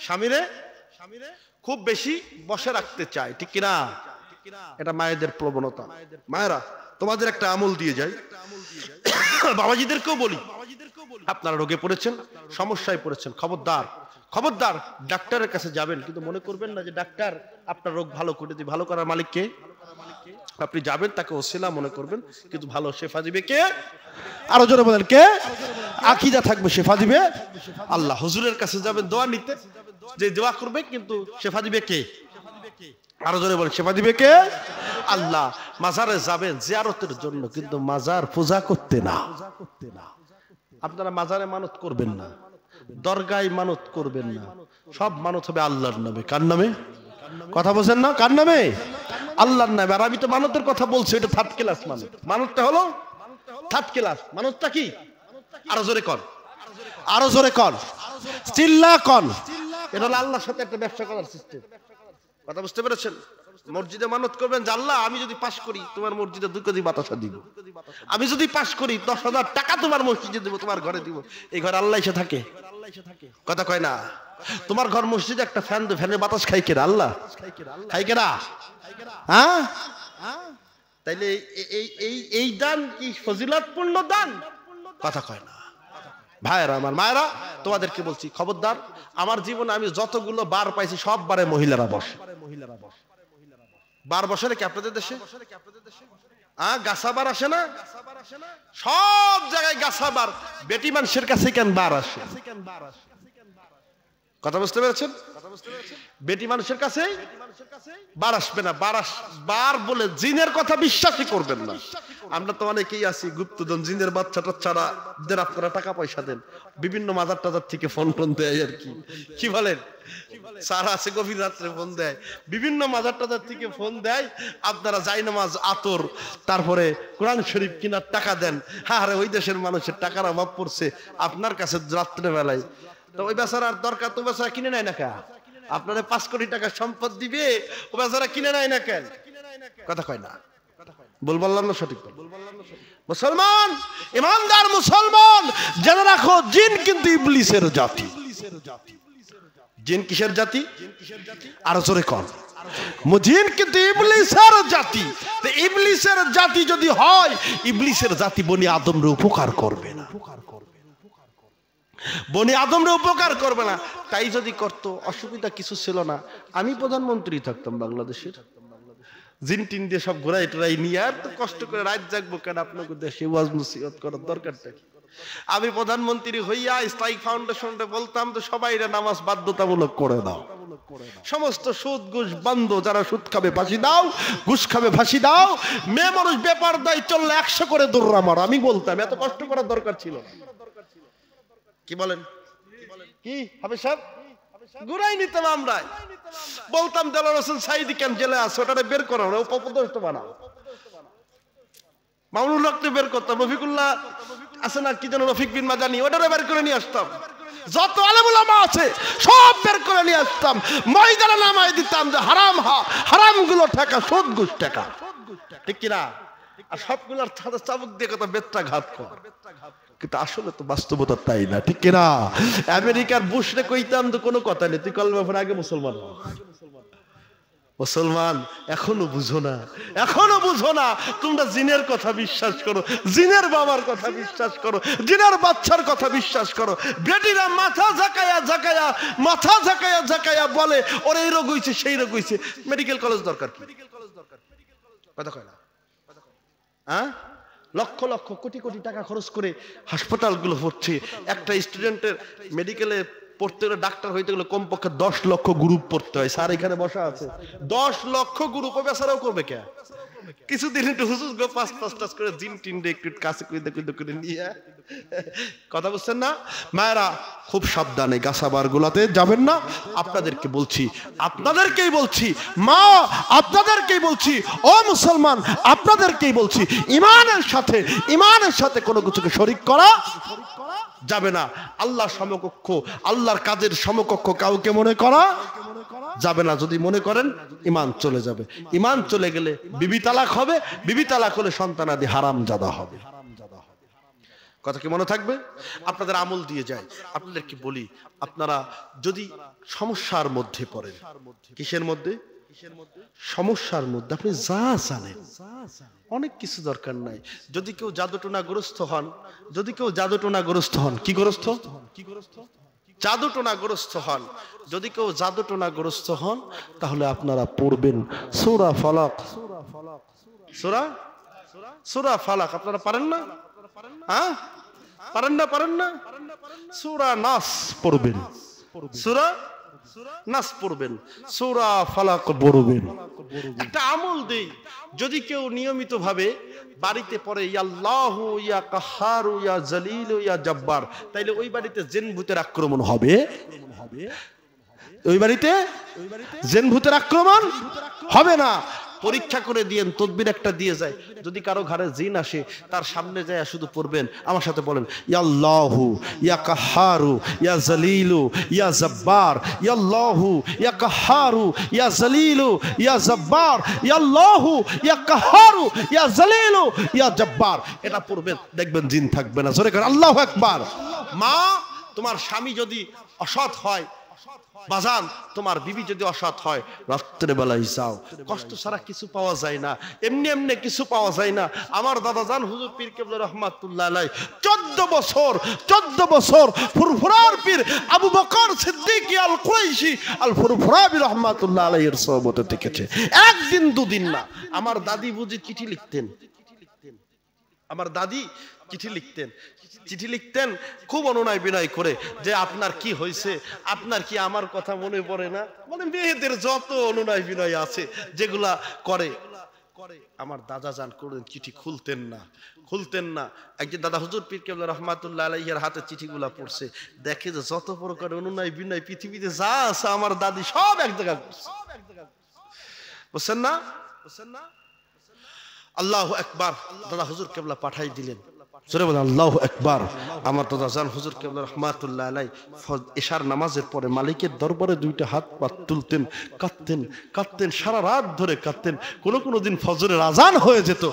স্বামীরে খুব বেশি বসে রাখতে চায়, ঠিক কিনা? এটা মায়েদের প্রবণতা। মায়েরা, তোমাদের একটা আমল দিয়ে যাই, বাবাজিদেরকেও বলি, আপনারা রোগে পড়েছেন, সমস্যায় পড়েছেন, খবরদার খবরদার ডাক্তারের কাছে যাবেন, কিন্তু মনে করবেন না যে ডাক্তার আপনার রোগ ভালো করে দিবে। ভালো করার মালিক কে? আপনি যাবেন, তাকে ওসিলা মনে করবেন, কিন্তু ভালো শেফা দিবে কে? আরো জোরে বলেন, কে? আকীদা থাকবে, শেফা দিবে আল্লাহ। হুজুরের কাছে যাবেন দোয়া নিতে, যে দোয়া করবে, কিন্তু শেফা দিবে কে? আরো জোরে বলেন, শেফা দিবে কে? আল্লাহ। মাজারে যাবেন জিয়ারতের জন্য, কিন্তু মাজার পূজা করতে না। আপনারা মাজারে মানত করবেন না, দরগায় মানত করবেন না, সব মানত হবে আল্লাহর নামে। কার নামে? কথা বলছেন না, কার নামে? আল্লাহর নামে। আর আমি তো মানতের কথা বলছি, এটা থার্ড ক্লাস মানত। মানতটা হলো থার্ড ক্লাস। মানতটা কি? আরো জোরে কর, আরো জোরে কর, চিল্লা কর। এটা হলো আল্লাহর সাথে একটা ব্যবসা করার সিস্টেম। কথা বুঝতে পেরেছেন? মসজিদে মানত করবেন যে আল্লাহ, আমি যদি পাস করি তোমার মসজিদে 2 কেজি বাতাসা দিব, আমি যদি পাস করি 10,000 টাকা তোমার মসজিদে দিব, তোমার ঘরে দিব। এই ঘরে আল্লাহ এসে থাকে? কথা কয় না। তোমার ঘর মসজিদে একটা ফ্যান, ফ্যানের বাতাস খাই কেরা? আল্লাহ খাই কেরা? হ্যাঁ, তাইলে এই দান কি ফজিলতপূর্ণ দান? কথা কয় না। ভাইরা আমার, মায়েরা, তোমাদেরকে বলছি, খবরদার। আমার জীবনে আমি যতগুলো বার পাইছি সব বারে মহিলারা বসে। বার বসে নাকি আপনাদের দেশে? গাছাবার আসে না? সব জায়গায় গাছাবার। বেটি মানুষের কাছে কেন বার আসে? কথা বুঝতে পেরেছেন? বেটি মানুষের কাছে বার আসবে না। বার বলে জিনের কথা বিশ্বাসই করবেন না। আমরা তো অনেকেই আছি গুপ্তধন, জিনের বাচ্চা টাচ্চারা দেন, আপনারা টাকা পয়সা দেন, বিভিন্ন মাজার টাজার থেকে ফোন দেয় আর কি। কি বলেন? সারা আছে, গভীর রাত্রে ফোন দেয়, বিভিন্ন মাজার টাজার থেকে ফোন দেয়, আপনারা জায়নামাজ, আতর, তারপরে কোরআন শরীফ কিনার টাকা দেন। হ্যাঁ, ওই দেশের মানুষের টাকার অভাব পড়ছে আপনার কাছে রাত্রে বেলায়, তো ওই বেচারার দরকার, তো বেচারা কিনে নেয় না কেন? আপনারা 5 কোটি টাকা সম্পদ দিবে, ও বেচারা কিনে নেয় না কেন? কথা কয় না। বললাম না সঠিক? মুসলমান, ইমানদার মুসলমান, জেনে রাখো, জিন কিন্তু ইবলিসের জাতি। জিন কিসের জাতি? আরো জোরে কর। জিন কিন্তু ইবলিসের জাতি। তো ইবলিসের জাতি যদি হয়, ইবলিসের জাতি বনি আদমরে উপকার করবে না, বনি আদমরে উপকার করবে না। তাই যদি করতো অসুবিধা কিছু ছিল না। আমি প্রধানমন্ত্রী থাকতাম বাংলাদেশের, জিন টিন দিয়ে সব ঘোরাই টোরাই নিয়ে, আর তো কষ্ট করে রাত জাগবো কেন? আপনাকে দেশে ওয়াজ নসিহত করার দরকারটা কি? আমি প্রধানমন্ত্রী হইয়া ইসলামিক ফাউন্ডেশনটা বলতাম তো সবাই নামাজ বাধ্যতামূলক করে দাও। সমস্ত সুদ ঘুষ বন্ধ। যারা সুদ খাবে ফাঁসি দাও, ঘুষ খাবে ফাঁসি দাও। মেয়ে মানুষ ব্যাপার দায় চললে 100 করে দৌড়া মারো। আমি বলতাম এত কষ্ট করার দরকার ছিল না। কি বলেন? কি হবে সাহেব? ঘুরাই নিতাম আমরা। বলতাম দেলোয়ার হোসেন সাঈদী কেন জেলে আছে, ওটা বের করো, উপদেষ্টা বানাও। মামুনুল হককে বের করতাম, রফিকুল্লাহ আছে না কি যেন, রফিক বিন মাদানি, ওটারে বের করে নিয়ে আসতাম। যত আলেম ওলামা আছে সব বের করে নিয়ে আসতাম, ময়দানে নামায় দিতাম যে হারাম হারামগুলো টাকা, সুদ ঘুষ টাকা, ঠিক কিনা? আর সবগুলোর সাথে চাবুক দিয়ে কথা বেত্রা ঘাত কর। কিন্তু আসলে তো বাস্তবতা তাই না, ঠিক কিনা? আমেরিকার বুশরে কইতাম তো কোনো কথা নেই, তুই কলমা পড়ে আগে মুসলমান হ। মুসলমান এখনো বুঝো না, এখনো বুঝো না। তোমরা জিনের কথা বিশ্বাস করো, জিনের বাবার কথা বিশ্বাস করো, জিনের বাচ্চার কথা বিশ্বাস করো। বেটিরা মাথা ঝাঁকায়া ঝাঁকায়া, মাথা ঝাঁকায়া ঝাঁকায়া বলে ওর এই রোগ হইছে সেই রোগ হইছে। মেডিকেল কলেজ দরকার কি? কথা কয় না? হ্যাঁ, লক্ষ লক্ষ কোটি কোটি টাকা খরচ করে হাসপাতালগুলো হচ্ছে। একটা স্টুডেন্টের মেডিকেলে পড়তে হলে, ডাক্তার হইতে গেলে কমপক্ষে 10 লক্ষ গ্রুপ পড়তে হয়। স্যার এখানে বসা আছে, 10 লক্ষ গ্রুপ বেচারাও করবে কে? কিছুদিন একটু হুজুর গো পাঁচ করে জিন টিন একটু কাছে করে নিয়ে, কথা বুঝছেন না? মায়েরা খুব সাবধানে গাছাবার গুলাতে যাবেন না। আপনাদেরকে বলছি, আপনাদেরকেই বলছি, মা আপনাদেরকেই বলছি, ও মুসলমান আপনাদেরকেই বলছি, ইমানের সাথে কোনো কিছুকে শরীক করা যাবে না। আল্লাহ সমকক্ষ, আল্লাহর কাজের সমকক্ষ কাউকে মনে করা যাবে না। যদি মনে করেন ঈমান চলে যাবে। ঈমান চলে গেলে বিবি তালাক হবে, বিবি তালাক হলে সন্তানাদি হারামজাদা হবে। কথা কি মনে থাকবে? আপনাদের আমল দিয়ে যায়। আপনাদেরকে বলি, আপনারা যদি সমস্যার মধ্যে পড়েন, কিসের মধ্যে? সমস্যার মধ্যে, আপনি যা জানেন, অনেক কিছু দরকার নাই। যদি কেউ জাদুটোনাগ্রস্ত হন, যদি কেউ জাদুটোনাগ্রস্ত হন, কি গ্রস্ত? জাদুটোনাগ্রস্ত হন, যদি কেউ জাদুটোনাগ্রস্ত হন, তাহলে আপনারা পড়বেন সূরা ফালাক। সূরা ফালাক আপনারা পারেন না? হ্যাঁ, পারেন না? সূরা নাস পড়বেন, সূরা নাস পড়বেন, সূরা ফালাক পড়বেন। একটা আমল দেই, যদি কেউ নিয়মিত ভাবে বাড়িতে পড়ে ইয়া আল্লাহু ইয়া কাহারু ইয়া জালিলু ইয়া জব্বার, তাইলে ওই বাড়িতে জিন ভূতের আক্রমণ হবে। ওই বাড়িতে জিন ভূতের আক্রমণ হবে না। পরীক্ষা করে দিয়েন, তদবির একটা দিয়ে যায়। যদি কারো ঘরে জিন আসে, তার সামনে যায় শুধু পড়বেন, আমার সাথে বলেন ইয়া আল্লাহু ইয়া কাহারু ইয়া জালিলু ইয়া জব্বার, ইয়া আল্লাহু ইয়া কাহারু ইয়া জালিলু ইয়া জব্বার, ইয়া আল্লাহু ইয়া কাহারু ইয়া জালিলু ইয়া জব্বার। এটা পড়বেন, দেখবেন জিন থাকবে না। জোরে করে আল্লাহু আকবার। মা, তোমার স্বামী যদি অসৎ হয়, বাজান তোমার বিবি যদি অসৎ হয়, রাত্রে বেলায় যাও, কষ্ট ছাড়া কিছু পাওয়া যায় না, এমনি এমনি কিছু পাওয়া যায় না। আমার দাদা জান হুজুর পীর কেবলা রহমাতুল্লাহ আলাইহি 14 বছর ফুরফুরার পীর আবু বকর সিদ্দিক আল কুরাইশি আল ফুরফুরাবি রহমাতুল্লাহ আলাইহির সোহবতে দেখেছে। একদিন দুদিন না। আমার দাদি বুঝি চিঠি লিখতেন, আমার দাদি চিঠি লিখতেন খুব অনুনয় বিনয় করে, যে আপনার কি হয়েছে, আপনার কি আমার কথা মনে পড়ে না? মানে মেয়েদের যত অনুনয় বিনয় আছে যেগুলা করে, আমার দাদা জান করেন চিঠি খুলতেন না। একজন দাদা হুজুর পীর কেবলা রহমাতুল্লাহ আলাইহির হাতে চিঠিগুলা পড়ছে, দেখে যে যত প্রকার অনুনয় বিনয় পৃথিবীতে যা আছে আমার দাদি সব এক জায়গায় করছে। বুঝছেন না? আল্লাহু আকবার। দাদা হুজুর কেবলা পাঠাই দিলেন। জোরে বলেন আল্লাহু আকবার। আমার দাদা জান হুজুর কেবলা রহমাতুল্লাহ আলাইহি এশার নামাজের পরে মালিকের দরবারে দুইটা হাত পাত তুলতেন, কাঁদতেন সারা রাত ধরে কাঁদতেন। কোনো দিন ফজরের আজান হয়ে যেত,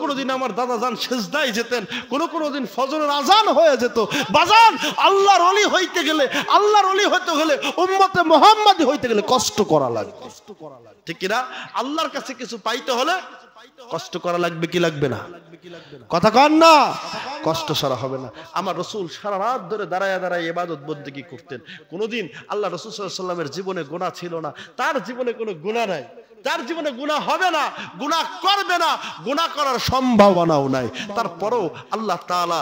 কোনো দিন আমার দাদা জান সেজদায় যেতেন, কোনো দিন ফজরের আজান হয়ে যেত। বাজান, আল্লাহর ওলি হইতে গেলে, উম্মতে মুহাম্মাদি হইতে গেলে কষ্ট করা লাগে, ঠিক কিনা? আল্লাহর কাছে কিছু পাইতে হলে কষ্ট করা লাগবে কি লাগবে না? কথা কন না, কষ্ট সারা হবে না। আমার রসুল সারা রাত ধরে দাঁড়ায় ইবাদত বন্দেগী করতেন। কোনোদিন আল্লাহ রসুল সাল্লাল্লাহু আলাইহি ওয়াসাল্লামের জীবনে গুনাহ ছিল না, তার জীবনে কোনো গুনাহ নাই, তার জীবনে গুনাহ হবে না, গুনাহ করবে না, গুনাহ করার সম্ভাবনাও নাই। তারপরেও আল্লাহ তাআলা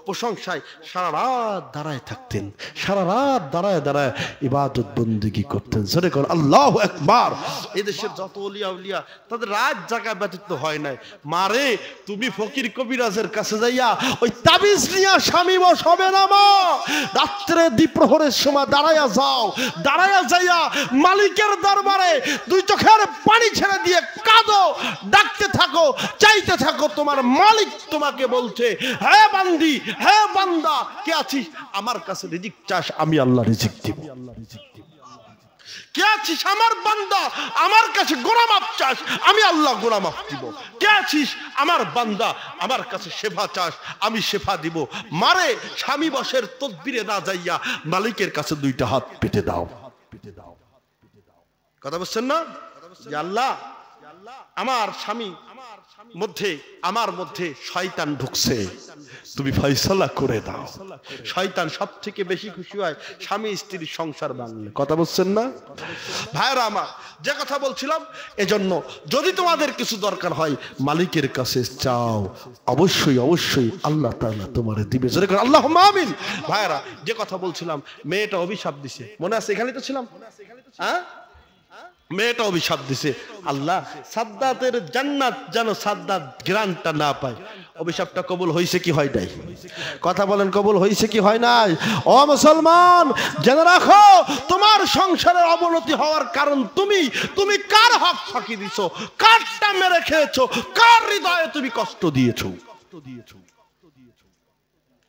প্রশংসায় সারা রাত দাঁড়ায় থাকতেন, সারা রাত দাঁড়ায় দাঁড়ায় ইবাদত বন্দেগী করতেন। জোরে করে আল্লাহু আকবার। এদেশের যত ওলিয়া উলিয়া তাদের রাত জাগা ব্যতীত হয় নাই। মারে তুমি ফকির কবিরাজের কাছে যাইয়া ওই তাবিজ নিয়া স্বামী বস হবে না মা, রাত্রে দ্বিপ্রহরের সময় দাঁড়াইয়া যাও, দাঁড়াইয়া যাইয়া মালিকের দরবারে দুই চোখের পানি ছেড়ে দিয়ে কাঁদো, ডাকতে থাকো, চাইতে থাকো। তোমার মালিক তোমাকে বলছে, হে বান্দি, হে বান্দা, কে আছিস আমার কাছে রিজিক চাস, আমি আল্লাহ রিজিক দিব। কে আছিস আমার বান্দা আমার কাছে গুনাহ মাফ চাস, আমি আল্লাহ গুনাহ মাফ দিব। কে আছিস আমার বান্দা আমার কাছে সেবা চাস, আমি সেবা দিব। মারে স্বামী বসের তদবিরে না যাইয়া মালিকের কাছে দুইটা হাত পেতে দাও। কথা বলছেন না? আল্লাহ আমার স্বামী মধ্যে, আমার মধ্যে শয়তান ঢুকছে, তুমি ফয়সালা করে দাও। শয়তান সব থেকে বেশি খুশি হয় স্বামী স্ত্রীর সংসার ভাঙলে। কথা বলছেন না ভাইরা আমার? যে কথা বলছিলাম, এজন্য যদি তোমাদের কিছু দরকার হয় মালিকের কাছে চাও, অবশ্যই অবশ্যই আল্লাহ তাআলা তোমারে দিবে। জোরে করে আল্লাহুম্মা আমিন। ভাইরা যে কথা বলছিলাম, মেয়েটা অভিশাপ দিছে, মনে আছে? এখানেই তো ছিলাম। হ্যাঁ, মেয়েটা অভিশাপ দিছে, আল্লাহ সাদ্দাতের জান্নাত যেন সাদ্দাত গ্রান্টটা না পায়। অভিশাপটা কবুল হয়েছে কি হয় নাই? কথা বলেন, কবুল হয়েছে কি হয় নাই? ও মুসলমান, জেনে রাখো তোমার সংসারের অবনতি হওয়ার কারণ তুমি কার হক ফাঁকি দিছো, কারটা মেরে খেয়েছো, কার হৃদয়ে তুমি কষ্ট দিয়েছো।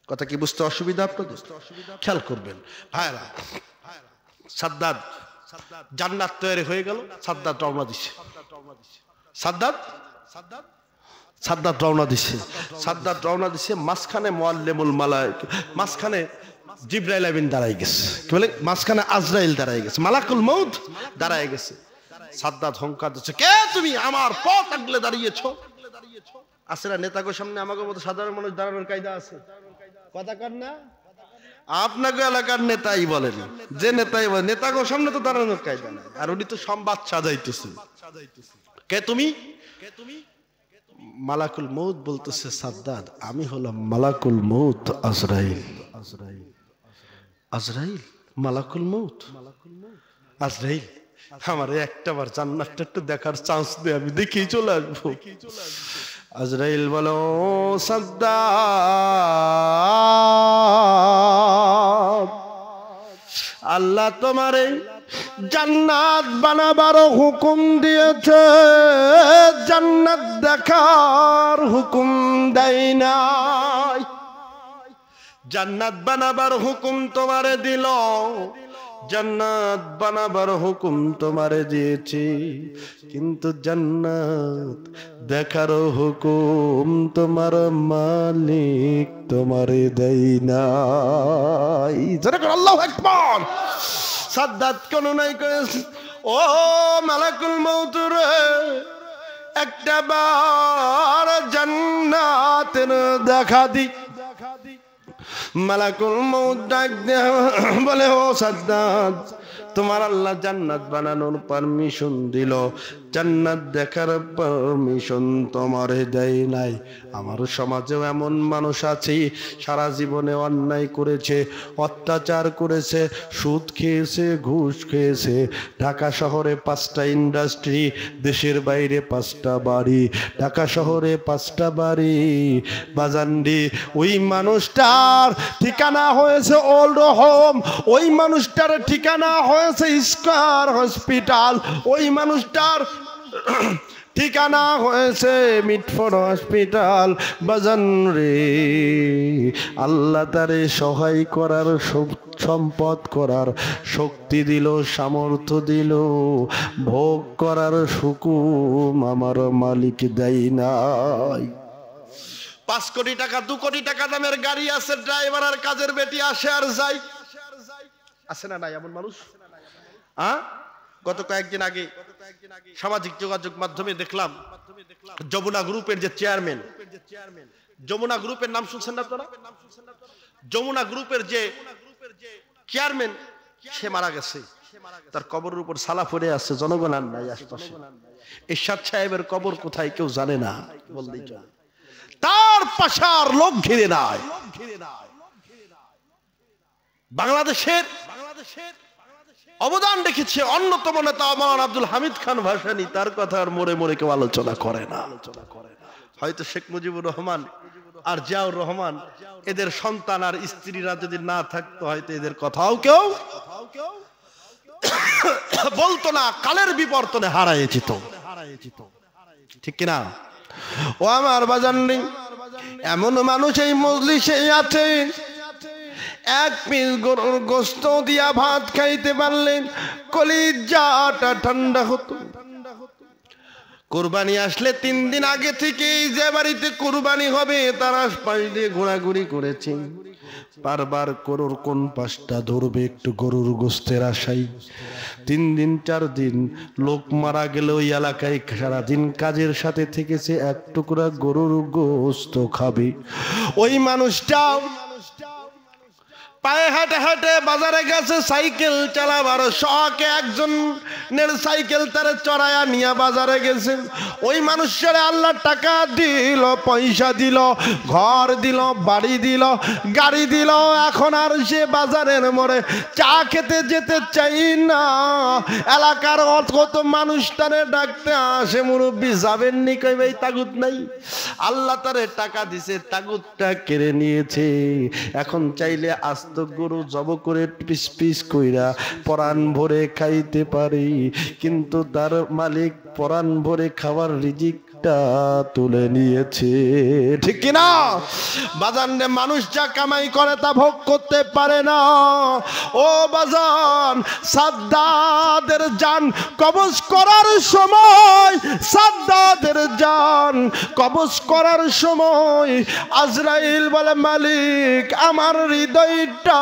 কথা কি বুঝতে অসুবিধা আপনাদের? খেয়াল করবেন ভাইরা। সাদ্দাত জান্নাত তৈরি হয়ে গেল, সাদ্দাত রওনা দিছে। সাদ্দাত রওনা দিছে। মাঝখানে মুআল্লিমুল মালায়েকা, মাঝখানে জিবরাইল আমিন দাঁড়াই গেছে। কি বলে? মাঝখানে আজরাইল দাঁড়াই গেছে, মালাকুল মউত দাঁড়াই গেছে। সাদ্দাত হুঙ্কার দিচ্ছে, কে তুমি আমার পথ আগলে দাঁড়িয়েছো? আছে না নেতাগোর সামনে আমাদের মতো সাধারণ মানুষ দাঁড়ানোর কায়দা আছে? কথা কর না? আপনাকে এলাকার নেতাই বলেন, যে নেতাই বলেন, নেতাগোর সামনে তো দাঁড়ানোর কায়দা নাই। আর উনি তো সংবাদ সাজাইতেছে, কে তুমি? মালাকুল মউত বলতেছে, সাদ্দাত আমি হলাম মালাকুল মউত আজরাইল। আজরাইল মালাকুল মউত। আজরাইল আমার একটা বার জান্নাতটা একটু দেখার চান্স দে, আমি দেখেই চলে আসবো। আজরাইল বলো, সাদ্দাত আল্লাহ তোমারে জান্নাত বানাবার হুকুম দিয়েছে, জান্নাত দেখার হুকুম দেয় নাই। জান্নাত বানাবার হুকুম তোমারে দিল, জান্নাত বানাবার হুকুম তোমারে দিয়েছি, কিন্তু জান্নাত দেখার হুকুম তোমার মালিক তোমারে দেয় নাই। আল্লাহু আকবার। সাদ্দাত কোন নাই করেছে, ও মালাকুল মউত রে, একটা বার জান্নাতের দেখা দি। মালাকুল মউত ডাক দে, বলে, ও সাদ্দাত তোমার আল্লাহ জান্নাত বানানোর পারমিশন দিল, জান্নাত দেখার পারমিশন তোমারে দেয় নাই। আমার সমাজেও এমন মানুষ আছে সারা জীবনে অন্যায় করেছে, অত্যাচার করেছে, সুদ খেয়েছে, ঘুষ খেয়েছে। ঢাকা শহরে 5টা ইন্ডাস্ট্রি, দেশের বাইরে 5টা বাড়ি, ঢাকা শহরে 5টা বাড়ি। বাজান্ডি ওই মানুষটার ঠিকানা হয়েছে ওল্ড হোম, ওই মানুষটার ঠিকানা হয়েছে স্কয়ার হসপিটাল, ওই মানুষটার ঠিকানা হয়েছে মিটফোর্ড হসপিটাল। বাজান রে, আল্লাহ তারে সহায় করার, সম্পদ করার শক্তি দিল, সামর্থ্য দিল, ভোগ করার হুকুম আমার মালিক দেয় নাই। 5 কোটি টাকা 2 কোটি টাকা দামের গাড়ি আছে, ড্রাইভার আর কাজের বেটি আসে আর যায়। আছে না নাই এমন মানুষ? গত কয়েকদিন আগে সামাজিক যোগাযোগ মাধ্যমে দেখলাম যমুনা গ্রুপের যে চেয়ারম্যান, যমুনা গ্রুপের নাম শুনছেন না আপনারা? যমুনা গ্রুপের যে চেয়ারম্যান, সে মারা গেছে। তার কবরের উপর সালা পড়ে আছে, জনগণ আর নাই আশপাশে। এরশাদ সাহেবের কবর কোথায় কেউ জানে না বললেই চলে। তার পাশে আর লোক ঘিরে নাই। বাংলাদেশের অবদান রেখেছে অন্যতম নেতা মাওলানা আব্দুল হামিদ খান ভাসানী, তার কথা আর মোড়ে মোড়ে কেউ আলোচনা করে না। হয়তো শেখ মুজিবুর রহমান আর জিয়াউর রহমান এদের সন্তান আর স্ত্রীরা যদি না থাকতো হয়তো এদের কথাও কেউ বলতো না, কালের বিবর্তনে হারায় যেত। ঠিক কিনা? ও আমার বাজান, এমন মানুষ এই মজলিসে আছে এক পিস গরুর গোস্ত দিয়া ভাত খাইতে পারলেন কলিজাটা ঠান্ডা হতো। কুরবানি আসলে 3 দিন আগে থেকেই যে বাড়িতে কুরবানি হবে তার আশপাশ দিয়ে ঘোরাঘুরি করেছে, বারবার গরুর কোন পাশটা ধরবে একটু গরুর গোস্তের আশায়। 3 দিন 4 দিন লোক মারা গেলে ওই এলাকায় সারাদিন কাজের সাথে থেকেছে, এক টুকরা গরুর গোস্ত খাবে। ওই মানুষটা পায়ে হেঁটে হেঁটে বাজারে গেছে সাইকেল চালাবার শখে, একজনের সাইকেল তারে চড়াইয়া নিয়ে বাজারে গেছে। ওই মানুষের আল্লাহ টাকা দিল, পয়সা দিল, ঘর দিল, বাড়ি দিল, গাড়ি দিল, এখন আর সে বাজারের মোড়ে চা খেতে যেতে চাই না। এলাকার কত মানুষ তারে ডাকতে আসে, মুরব্বী যাবেন নি? কই ভাই তাগুত নাই। আল্লাহ তারে টাকা দিছে, তাগুতটা কেড়ে নিয়েছে। এখন চাইলে আস্ত গরু জব করে পিস পিস কইরা পরাণ ভরে খাইতে পারি, কিন্তু তার মালিক পরাণ ভরে খাওয়ার রিজিকটা তুলে নিয়েছে। ঠিক কিনা? বাজান রে, মানুষ যা কামাই করে তা ভোগ করতে পারে না। ও বাজান, সাদ্দাদের জান কবজ করার সময়, সাদ্দাদের জান কবজ করার সময় আজরাইল বলে, মালিক আমার হৃদয়টা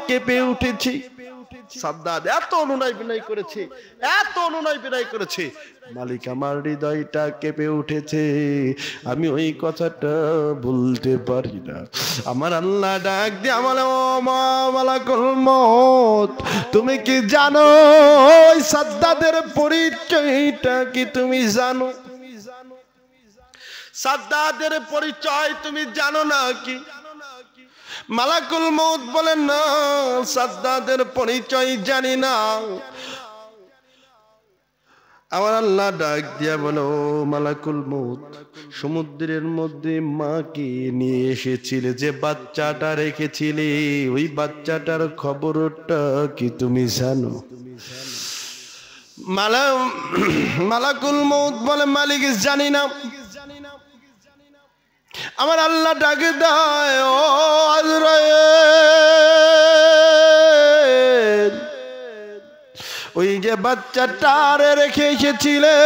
কেঁপে উঠেছে। সাদ্দাদ এত অনুনয় বিনয় করেছে, এত অনুনয় বিনয় করেছে, মালিক আমার হৃদয়টা কেঁপে উঠেছে, আমি ওই কথাটা বলতে পারি না। আমার আল্লাহ ডাক দিয়ে আমার, ও মালাকুল মউত, তুমি কি জানো ওই সাদ্দাদের পরিচয়টা কি তুমি জানো? সাদ্দাদের পরিচয় তুমি জানো না কি? মালাকুল মউত বলেন, না, সাদ্দাদের পরিচয় জানি না। আমার আল্লাহ ডাক দিয়া বলো, মালাকুল মউত, সমুদ্রের মধ্যে মাকে নিয়ে এসেছিলে, যে বাচ্চাটা রেখেছিলে, ওই বাচ্চাটার খবরটা কি তুমি জানো? মালাকুল মউত বলে, মালিক জানি না। আমার আল্লাহ ডাকে দেয়, ও আজরাইল, ওই যে বাচ্চাটারে রেখে এসেছিলে,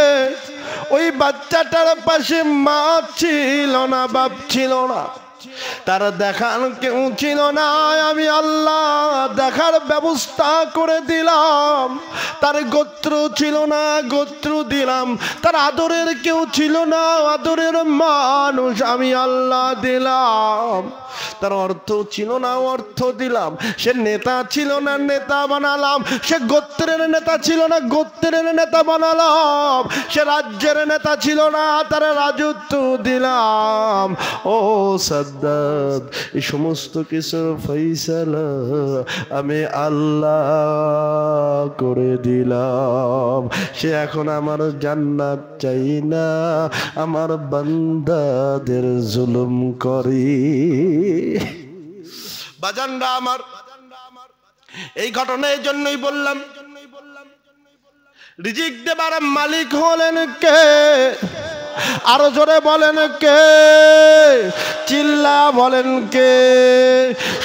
ওই বাচ্চাটার পাশে মা ছিল না, বাপ ছিল না, তার দেখার কেউ ছিল না। আমি আল্লাহ দেখার ব্যবস্থা করে দিলাম। তার গোত্র ছিল না, গোত্র দিলাম। তার আদরের কেউ ছিল না, আদরের মানুষ আমি আল্লাহ দিলাম। তার অর্থ ছিল না, অর্থ দিলাম। সে নেতা ছিল না, নেতা বানালাম। সে গোত্রের নেতা ছিল না, গোত্রের নেতা বানালাম। সে রাজ্যের নেতা ছিল না, তার রাজত্ব দিলাম। ও সাদ্দাদ, এই সমস্ত কিছুর ফয়সালা আমি আল্লাহ করে দিলাম। সে এখন আমার জান্নাত চাই না, আমার বান্দাদের জুলুম করে। বাজানরা আমার, এই ঘটনা এই জন্যই বললাম, রিজিক দেবার মালিক হলেন কে? আরো জোরে বলেন কে? চিল্লা বলেন কে?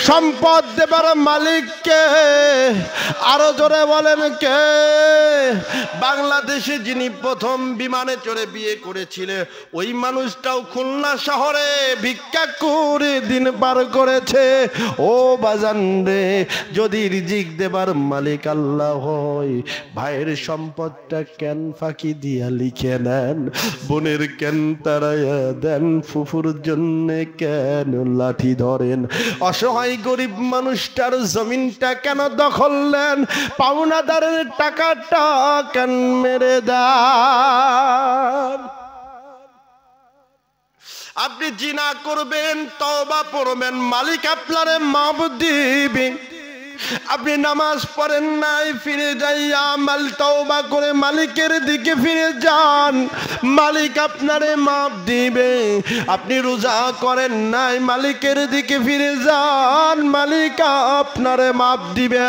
সম্পদ দেবার মালিক কে? আরো জোরে বলেন কে? বাংলাদেশে যিনি প্রথম বিমানে চড়ে বিয়ে করেছিলেন, ওই মানুষটাও খুলনা শহরে ভিক্ষা করে দিন পার করেছে। ও বাজান রে, যদি রিজিক দেবার মালিক আল্লাহ হয়, ভাইয়ের সম্পদটা কেন ফাঁকি দিয়া লিখে নেন? বোনের কেন তারাইয়া দেন? ফুফুর জন্য কেন লাঠি ধরেন? অসহায় গরিব মানুষটার জমিনটা কেন দখল নেন? পাওনাদারের টাকাটা কেন মেরে দেন? আপনি জিনা করবেন, তওবা পড়বেন, মালিক আপনারে মাফ দিবেন। আপনি নামাজ পড়েন নাই, ফিরে যাইয়া আমাল তওবা করে মালিকের দিকে ফিরে যান, মালিক আপনারে মাফ দিবে। আপনি রোজা করেন নাই, মালিকের দিকে ফিরে যান, মালিক আপনারে মাফ দিবে।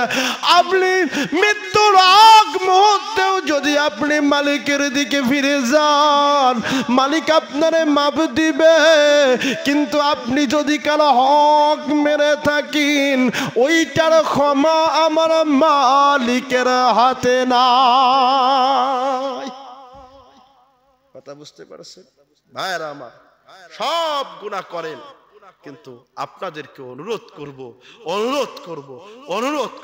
আপনি মৃত্যুর আগ মুহূর্তেও যদি আপনি মালিকের দিকে ফিরে যান, মালিক আপনারে মাফ দিবে। কিন্তু আপনি যদি কারো হক মেরে থাকেন, ওইটার ক্ষমা আমার মালিকের হাতে নাই। কথা বুঝতে পারছেন ভাইরা আমার? সব গুনাহ করেন, কিন্তু আপনাদেরকে অনুরোধ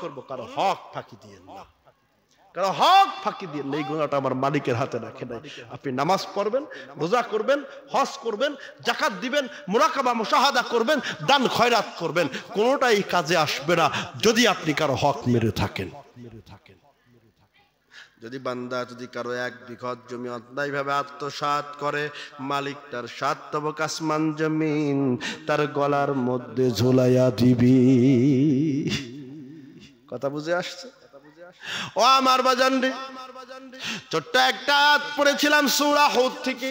করব কারো হক ফাঁকি দিয়েন না, কারো হক ফাঁকি দিয়েন না। এই গুনাহটা আমার মালিকের হাতে রাখে নাই। আপনি নামাজ পড়বেন, রোজা করবেন, হজ করবেন, যাকাত দিবেন, মুরাকাবা মুশাহাদা করবেন, দান খয়রাত করবেন, কোনোটাই কাজে আসবে না যদি আপনি কারো হক মেরে থাকেন। যদি বান্দা যদি কারো 1 বিঘত জমি অন্যায়ভাবে আত্মসাৎ করে, মালিক তার 7 তবক আসমান জমিন তার গলার মধ্যে ঝুলাইয়া দিবি। কথা বুঝে আসছে? ও আমার বাজান রে, ছোট্ট একটা আয়াত পড়েছিলাম সূরা হুদ থেকে।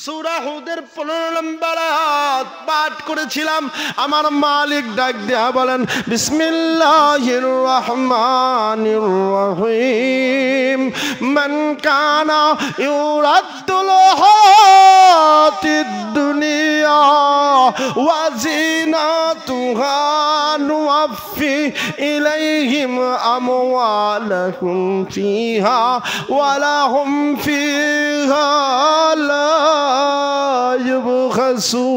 সূরা হুদের 15 নম্বর আয়াত পাঠ করেছিলাম। আমার মালিক ডাক দেয়া বলেন, বিসমিল্লাহির রহমানির রহিম, মান কানা ইউরাদুল হায়াতিদ দুনিয়া ওয়া জিনাতুহা নুওয়াফি ইলাইহিম আমওয়ালাহুম ফিহা ওয়া লাহুম ফিহা লা ইউবখাসুন।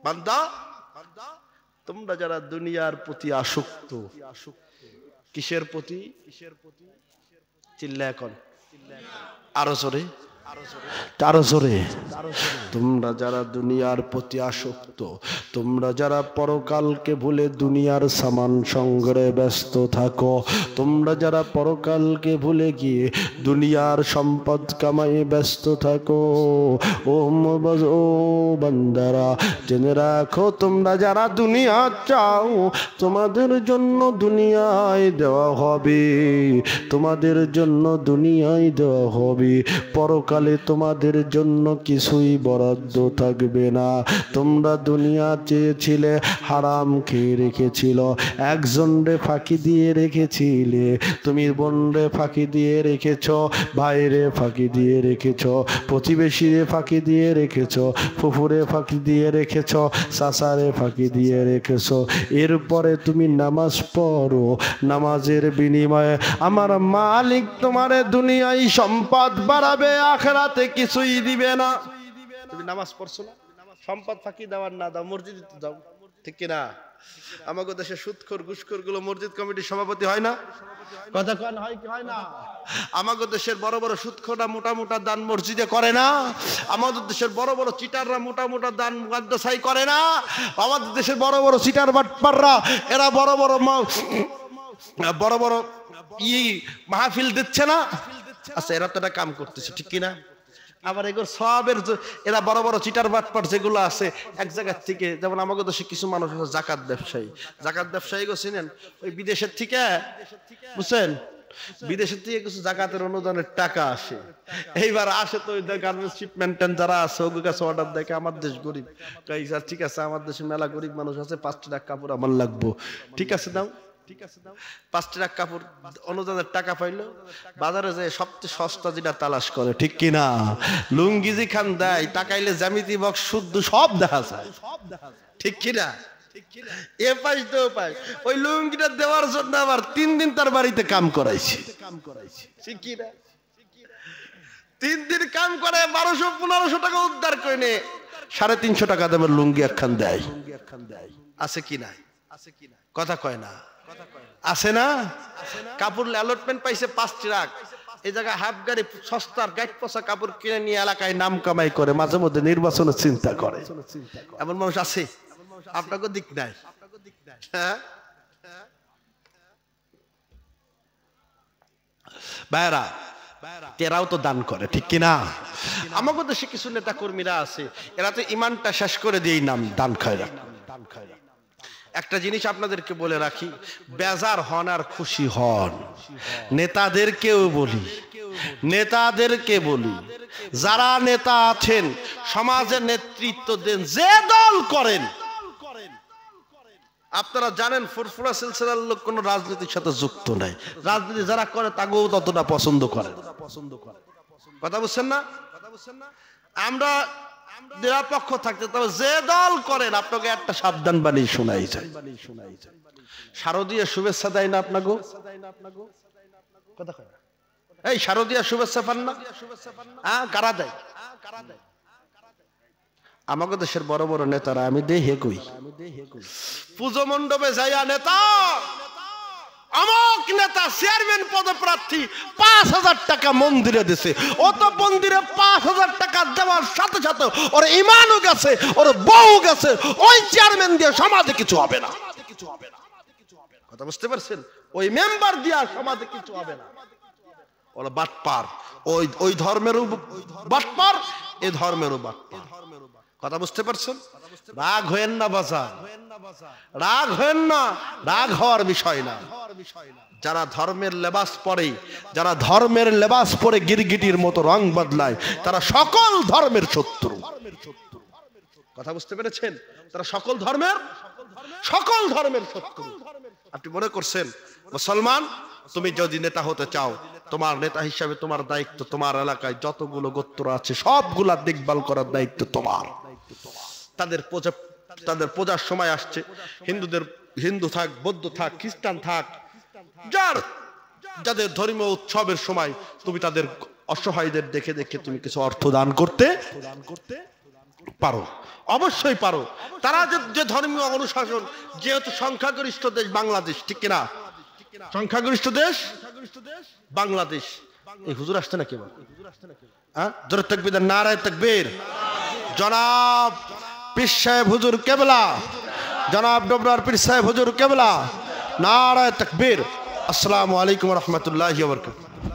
বান্দা, তোমরা যারা দুনিয়ার প্রতি আসক্ত, কিসের প্রতি? চিল্লায় এখন, আরো জোরে, আরো জোরে। তোমরা যারা দুনিয়ার প্রতি আসক্ত, তোমরা যারা পরকালকে ভুলে দুনিয়ার সামান সংগ্রহে ব্যস্ত থাকো, তোমরা যারা পরকালকে ভুলে গিয়ে দুনিয়ার সম্পদ কামাই ব্যস্ত থাকো, ও বান্দারা জেনে রাখো, তোমরা যারা দুনিয়া চাও, তোমাদের জন্য দুনিয়ায় দেওয়া হবে, তোমাদের জন্য দুনিয়ায় দেওয়া হবে। পরকালে তোমাদের জন্য কিছুই বরাদ্দ থাকবে না। তোমরা দুনিয়া চেয়েছিলে, হারাম খেয়ে রেখেছিল, একজন রে ফাঁকি দিয়ে রেখেছিলে, তুমি বোন রে ফাঁকি দিয়ে রেখেছ, ভাইরে ফাঁকি দিয়ে রেখেছ, প্রতিবেশীরে ফাঁকি দিয়ে রেখেছ, ফুফুরে ফাঁকি দিয়ে রেখেছ, চাচারে ফাঁকি দিয়ে রেখেছ। এরপরে তুমি নামাজ পড়ো, নামাজের বিনিময়ে আমার মালিক তোমারে দুনিয়ায় সম্পদ বাড়াবে, আখিরাতে কিছুই দিবে না। তুমি নামাজ পড়ছো না, সম্পদ ফাঁকি দেওয়ার না দাও, মসজিদে তো যাও, ঠিক কিনা? আমাদের দেশে সুদখোর ঘুষখোর গুলো মসজিদ কমিটির সভাপতি হয় না? কথা কন হয় কি হয় না? আমাদের দেশের বড় বড় সুদখোররা মোটা মোটা দান মসজিদে করে না? আমাদের দেশের বড় বড় চিটাররা মোটা মোটা দান মাদ্রাসায় করে না? আমাদের দেশের বড় বড় চিটার বাটপাররা এরা বড় বড় মাহফিল দিচ্ছে না? আচ্ছা, এরা তো একটা কাম করতেছে, ঠিক কিনা? আবার এগুলো সবের এরা বড় বড় চিটার বাটপার যেগুলো আছে এক জায়গার থেকে, যেমন আমাদের দেশে কিছু মানুষ আছে জাকাত ব্যবসায়ী গো চিনেন, ওই বিদেশের থেকে, বুঝছেন, বিদেশের থেকে কিছু জাকাতের অনুদানের টাকা আসে, এইবার আসে তো গার্মেন্টস শিপমেন্ট যারা আছে ওগুলোর কাছে অর্ডার দেখে, আমার দেশ গরিব, ঠিক আছে আমার দেশে মেলা গরিব মানুষ আছে, 5 টাকা কাপড় আমার লাগবো, ঠিক আছে দাও, 5 টাকা কাপড় অনুদানের টাকা পাইলো, বাজারে যায় সবচেয়ে সস্তা যেটা তালাশ করে, ঠিক কিনা? লুঙ্গি যে খান দেয়, টাকাইলে জ্যামিতি বক্স শুদ্ধ সব দেখা যায়, ঠিক কিনা? এ পাশ তো পাশ, ওই লুঙ্গিটা দেওয়ার জন্য আবার 3 দিন তার বাড়িতে কাম করাইছি, ঠিক কিনা? 3 দিন কাম করে 1200-1500 টাকা উদ্ধার করে নে, 350 টাকা দামের লুঙ্গি একখান দেয়, আছে কি নাই? কথা কয় না, আছে না? কাপড় অ্যালটমেন্ট পাইছে 5 ট্রাক, এই জায়গায় হাফ গাড়ি সস্তার গাইড পচা কাপড় কিনে নিয়ে এলাকায় নাম কামাই করে, মাঝে মধ্যে নির্বাচনের চিন্তা করে। এমন মানুষ আছে? আপনাকে দিক নাই? হ্যাঁ ভাইরা, এরাও তো দান করে, ঠিক কিনা? আমাদের দেশে কিছু নেতা কর্মীরা আছে, এরা তো ইমানটা শেষ করে দিয়েই নাম দান খায়। একটা জিনিস আপনাদেরকে বলে রাখি, বেজার হন আর খুশি হন। নেতাদেরকে বলি, যারা নেতা আছেন সমাজের নেতৃত্ব দেন, যে দল করেন, আপনারা জানেন ফুরফুরা সিলসিলার লোক কোনো রাজনীতির সাথে যুক্ত নাই। রাজনীতি যারা করে তাকেও ততটা পছন্দ করে। কথা বুঝছেন না? আমরা নিরপেক্ষ থাকতে, তবে যে দল করেন আপনাকে একটা সাবধান বাণী শোনাই যায়। শারদীয় শুভেচ্ছা দেয় না আপনাকে? এই শারদীয় শুভেচ্ছা পান না? কারা দেয়? আমাকে দেশের বড় বড় নেতারা, আমি দেহে কই, পুজো মণ্ডপে যাইয়া নেতা, অমুক নেতা চেয়ারম্যান পদপ্রার্থী 5,000 টাকা মন্দিরে দিছে। ও তো মন্দিরে 5,000 টাকা দেওয়ার সাথে সাথে ওর ইমানও গেছে, ওর বউ গেছে। ওই চেয়ারম্যান দিয়ে সমাজে কিছু হবে না। কথা বুঝতে পারছেন? ওই মেম্বার দিয়া সমাজে কিছু হবে না। ওরা বাটপার, ওই ধর্মেরও বাটপার, এ ধর্মেরও বাটপার। কথা বুঝতে পারছেন? রাগ হয়েন না বাজার, রাগ হয়েন না, রাগ হওয়ার বিষয় না। যারা ধর্মের লেবাস পরে, যারা ধর্মের লেবাস পরে গিরগিটির মতো রং বদলায়, তারা সকল ধর্মের শত্রু। কথা বুঝতে পেরেছেন? তারা সকল ধর্মের শত্রু। আপনি মনে করছেন মুসলমান, তুমি যদি নেতা হতে চাও, তোমার নেতা হিসাবে তোমার দায়িত্ব, তোমার এলাকায় যতগুলো গোত্র আছে সবগুলা দেখভাল করার দায়িত্ব তোমার। তাদের পূজার সময় আসছে, হিন্দু থাক, বৌদ্ধ থাক, খ্রিস্টান থাক, যাদের ধর্মীয় উৎসবের সময় তুমি তাদের অসহায়দের দেখে দেখে তুমি কিছু অর্থ দান করতে পারো, অবশ্যই পারো। তারা যে ধর্মীয় অনুশাসন, যেহেতু সংখ্যাগরিষ্ঠ দেশ বাংলাদেশ, ঠিক কিনা? সংখ্যাগরিষ্ঠ দেশ বাংলাদেশ। এই হুজুর আসছে নাকি? জোরে তাকবীর, নারায়ে তাকবীর। জনাব পীর সাহেব হুজুর কেবলা, জনাব ডবরার পীর সাহেব হুজুর কেবলা, নারায়ে তাকবীর। আসসালামু আলাইকুম ওয়া রাহমাতুল্লাহি ওয়া বারাকাতুহু।